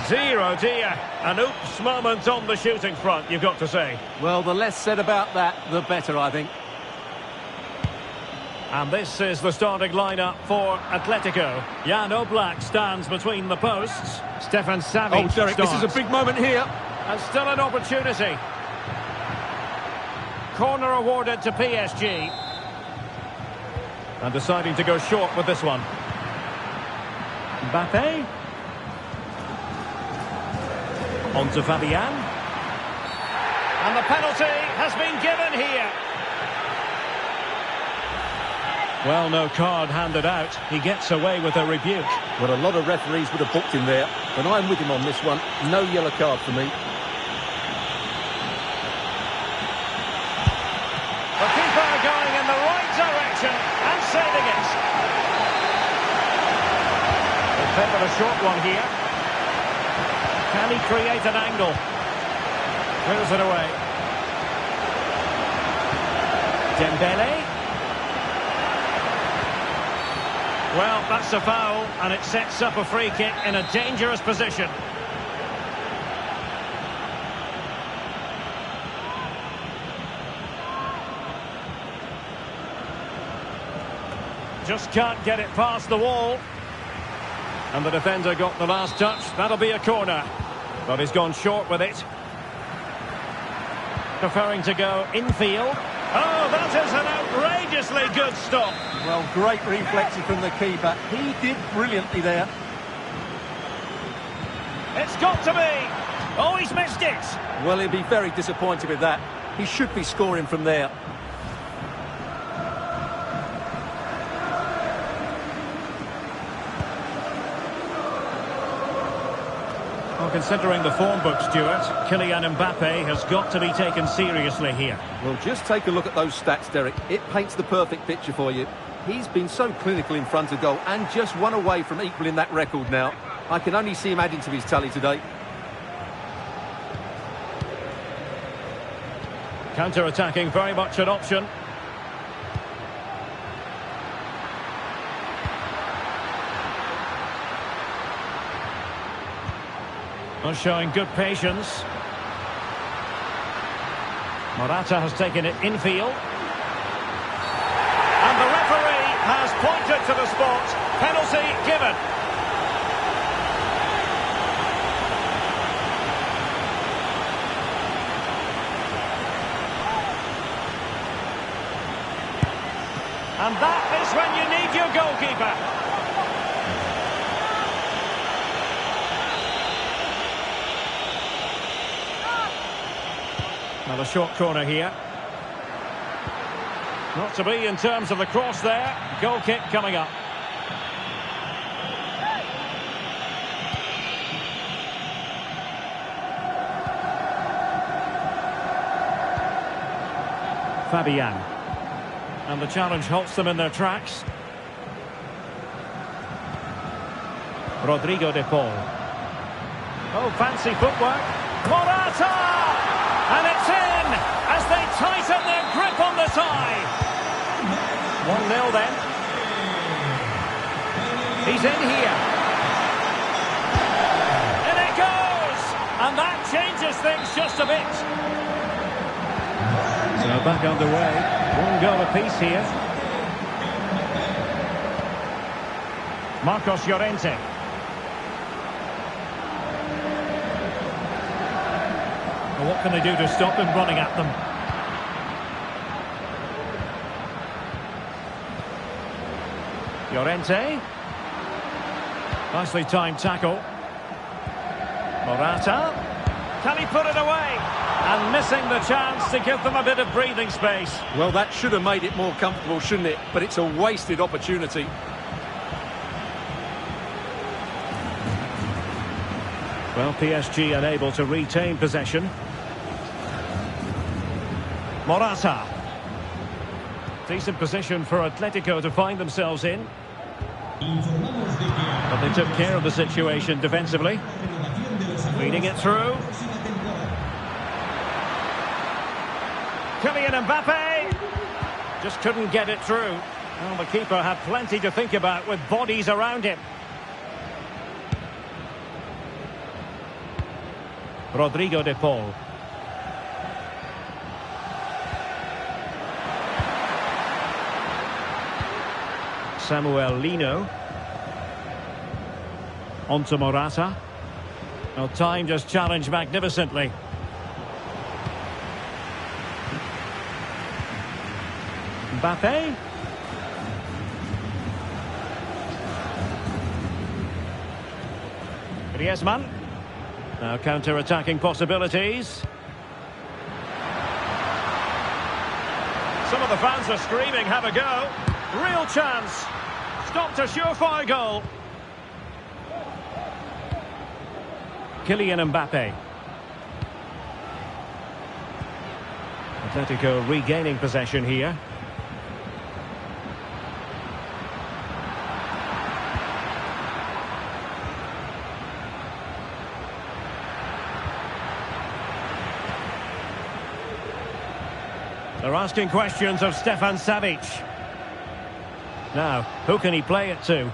0-0. An oops moment on the shooting front, you've got to say. Well, the less said about that, the better, I think. And this is the starting lineup for Atletico. Jan Oblak stands between the posts. Stefan Savic Oh, Derek, starts. this is a big moment here. And still an opportunity. Corner awarded to PSG. And deciding to go short with this one. Mbappe. On to Fabian. And the penalty has been given here. Well, no card handed out. He gets away with a rebuke. Well, a lot of referees would have booked him there, but I'm with him on this one. No yellow card for me. The keeper going in the right direction and saving it. They've taken a short one here. Can he create an angle? Clears it away. Dembele. Well, that's a foul, and it sets up a free kick in a dangerous position. Just can't get it past the wall. And the defender got the last touch. That'll be a corner. But he's gone short with it. Preferring to go infield. Oh, that is an outrageously good stop. Well, great reflexes from the keeper. He did brilliantly there. It's got to be. Oh, he's missed it. Well, he'll be very disappointed with that. He should be scoring from there. Well, considering the form book, Stuart, Kylian Mbappe has got to be taken seriously here. Well, just take a look at those stats, Derek. It paints the perfect picture for you. He's been so clinical in front of goal and just one away from equaling that record now. I can only see him adding to his tally today. Counter-attacking, very much an option. Well, showing good patience. Morata has taken it infield. And the referee has pointed to the spot. Penalty given. And that is when you need your goalkeeper. Well, a short corner here. Not to be in terms of the cross there. Goal kick coming up. Fabian. And the challenge halts them in their tracks. Rodrigo de Paul. Oh, fancy footwork. Morata! And it's in as they tighten their grip on the tie. 1-0 then. He's in here. And it goes! And that changes things just a bit. So back underway. 1 goal apiece here. Marcos Llorente. Well, what can they do to stop him running at them? Llorente. Nicely timed tackle. Morata. Can he put it away? And missing the chance to give them a bit of breathing space. Well, that should have made it more comfortable, shouldn't it? But it's a wasted opportunity. Well, PSG unable to retain possession. Morata. Decent position for Atletico to find themselves in. But they took care of the situation defensively. Feeding it through. Kylian Mbappe. Just couldn't get it through. Well, the keeper had plenty to think about with bodies around him. Rodrigo de Paul. Samuel Lino. On to Morata. Well, time just challenged magnificently. Mbappe. Griezmann. Now counter-attacking possibilities. Some of the fans are screaming, have a go. Real chance. Stopped a surefire goal. Kylian Mbappe. Atletico regaining possession here. They're asking questions of Stefan Savic. Now, who can he play it to?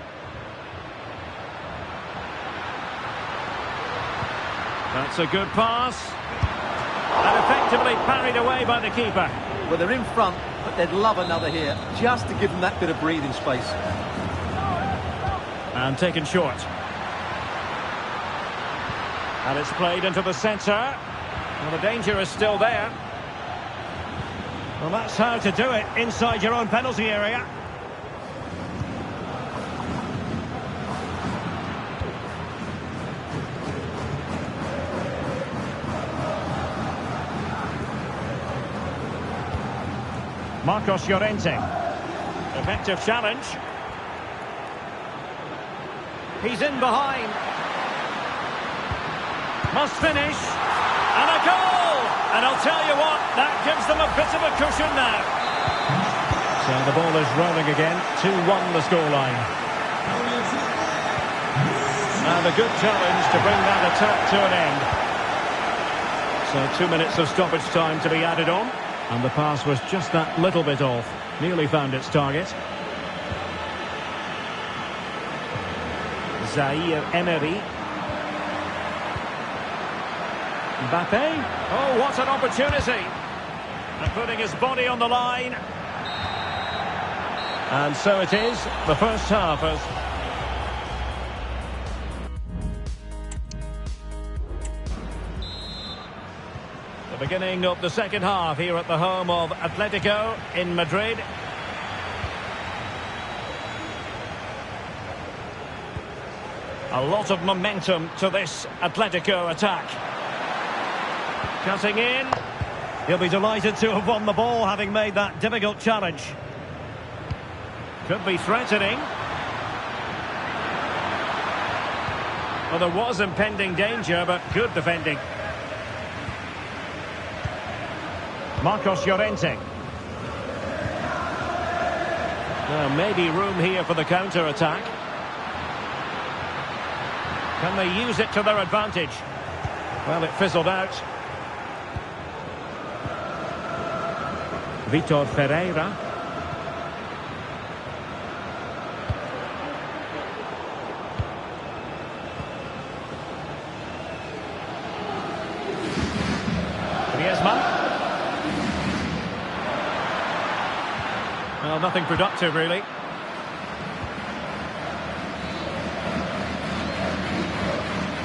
That's a good pass. And effectively parried away by the keeper. Well, they're in front, but they'd love another here, just to give them that bit of breathing space. And taken short. And it's played into the centre. Well, the danger is still there. Well, that's how to do it inside your own penalty area. Marcos Llorente. Effective challenge. He's in behind. Must finish. And a goal! And I'll tell you what, that gives them a bit of a cushion now. So the ball is rolling again. 2-1 the scoreline. And a good challenge to bring that attack to an end. So 2 minutes of stoppage time to be added on. And the pass was just that little bit off. Nearly found its target. Zaire Emery. Mbappe. Oh, what an opportunity. And putting his body on the line. And so it is. The first half has... The beginning of the second half here at the home of Atletico in Madrid. A lot of momentum to this Atletico attack. Cutting in. He'll be delighted to have won the ball, having made that difficult challenge. Could be threatening. Well, there was impending danger, but good defending. Marcos Llorente. Well, maybe room here for the counter-attack. Can they use it to their advantage? Well, it fizzled out. Vitor Ferreira. Griezmann. Well, nothing productive, really.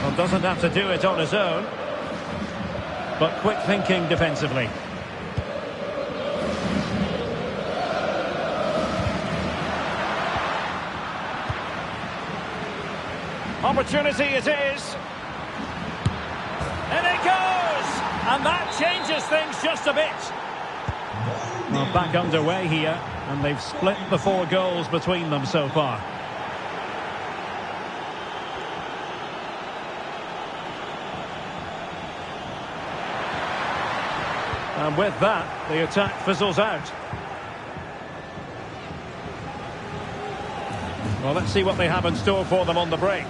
Well, doesn't have to do it on his own. But quick thinking defensively. Opportunity it is. And it goes! And that changes things just a bit. Well, back underway here, and they've split the 4 goals between them so far. And with that, the attack fizzles out. Well, let's see what they have in store for them on the break.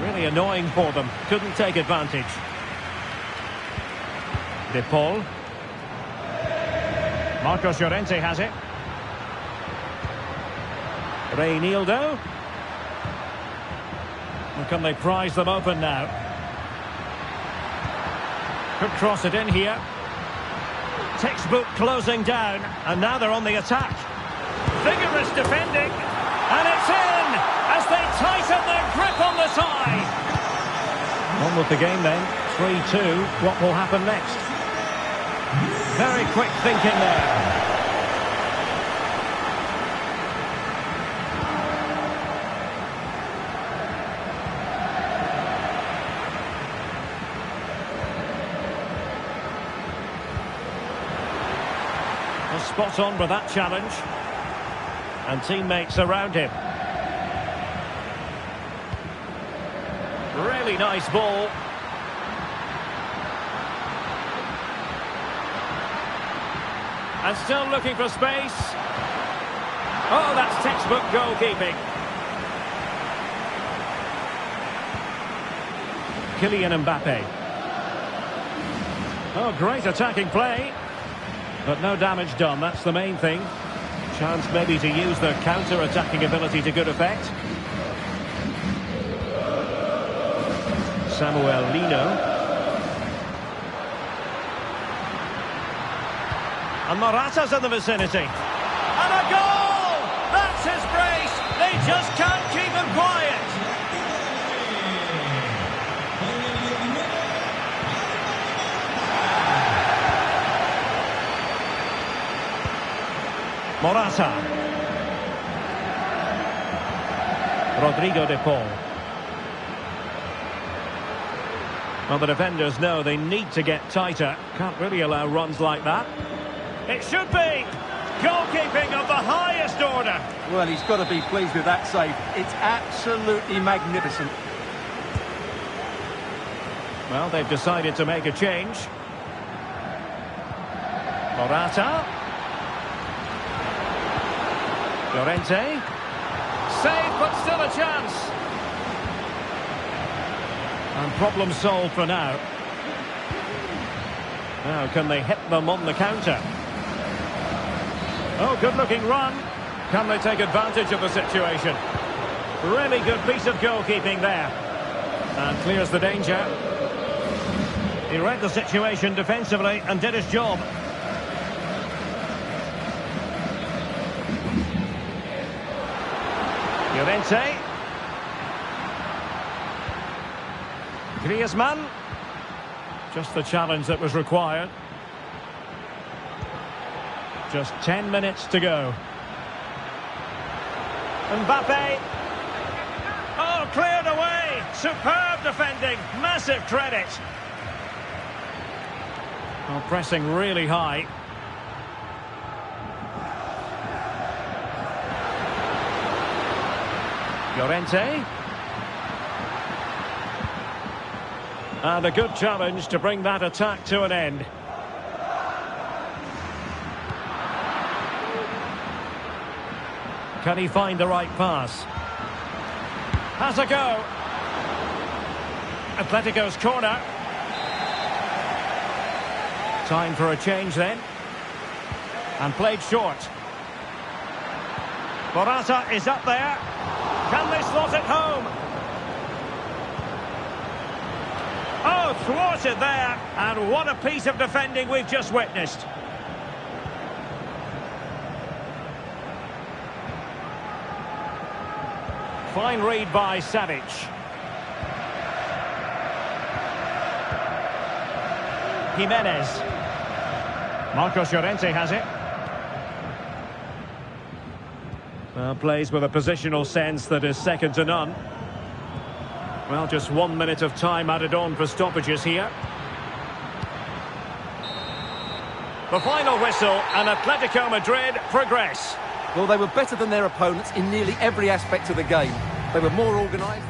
Really annoying for them. Couldn't take advantage. De Paul. Marcos Llorente has it. Reinildo. And can they prize them open now? Could cross it in here. Textbook closing down, and now they're on the attack. Vigorous defending, and it's in as they tighten their grip on the side. On with the game then, 3-2. What will happen next? Very quick thinking there. Spot on with that challenge, and teammates around him. Really nice ball. And still looking for space. Oh, that's textbook goalkeeping. Kylian Mbappe. Oh, great attacking play. But no damage done, that's the main thing. Chance maybe to use their counter-attacking ability to good effect. Samuel Lino. And Morata's in the vicinity. And a goal! That's his brace! They just can't keep him quiet! Morata. Rodrigo de Paul. Well, the defenders know they need to get tighter. Can't really allow runs like that. It should be! Goalkeeping of the highest order. Well, he's got to be pleased with that save. It's absolutely magnificent. Well, they've decided to make a change. Morata. Llorente. Save, but still a chance. And problem solved for now. Now, can they hit them on the counter? Oh, good-looking run. Can they take advantage of the situation? Really good piece of goalkeeping there. And clears the danger. He read the situation defensively and did his job. Llorente. Griezmann. Just the challenge that was required. Just 10 minutes to go. Mbappe. Oh, cleared away. Superb defending. Massive credit. Oh, pressing really high. Llorente. And a good challenge to bring that attack to an end. Can he find the right pass? Has a go. Atletico's corner. Time for a change then. And played short. Morata is up there. Can they slot it home? Oh, thwarted there. And what a piece of defending we've just witnessed. Fine read by Savic. Jimenez. Marcos Llorente has it. Well, plays with a positional sense that is second to none. Well, just 1 minute of time added on for stoppages here. The final whistle, and Atletico Madrid progress. Well, they were better than their opponents in nearly every aspect of the game. They were more organised.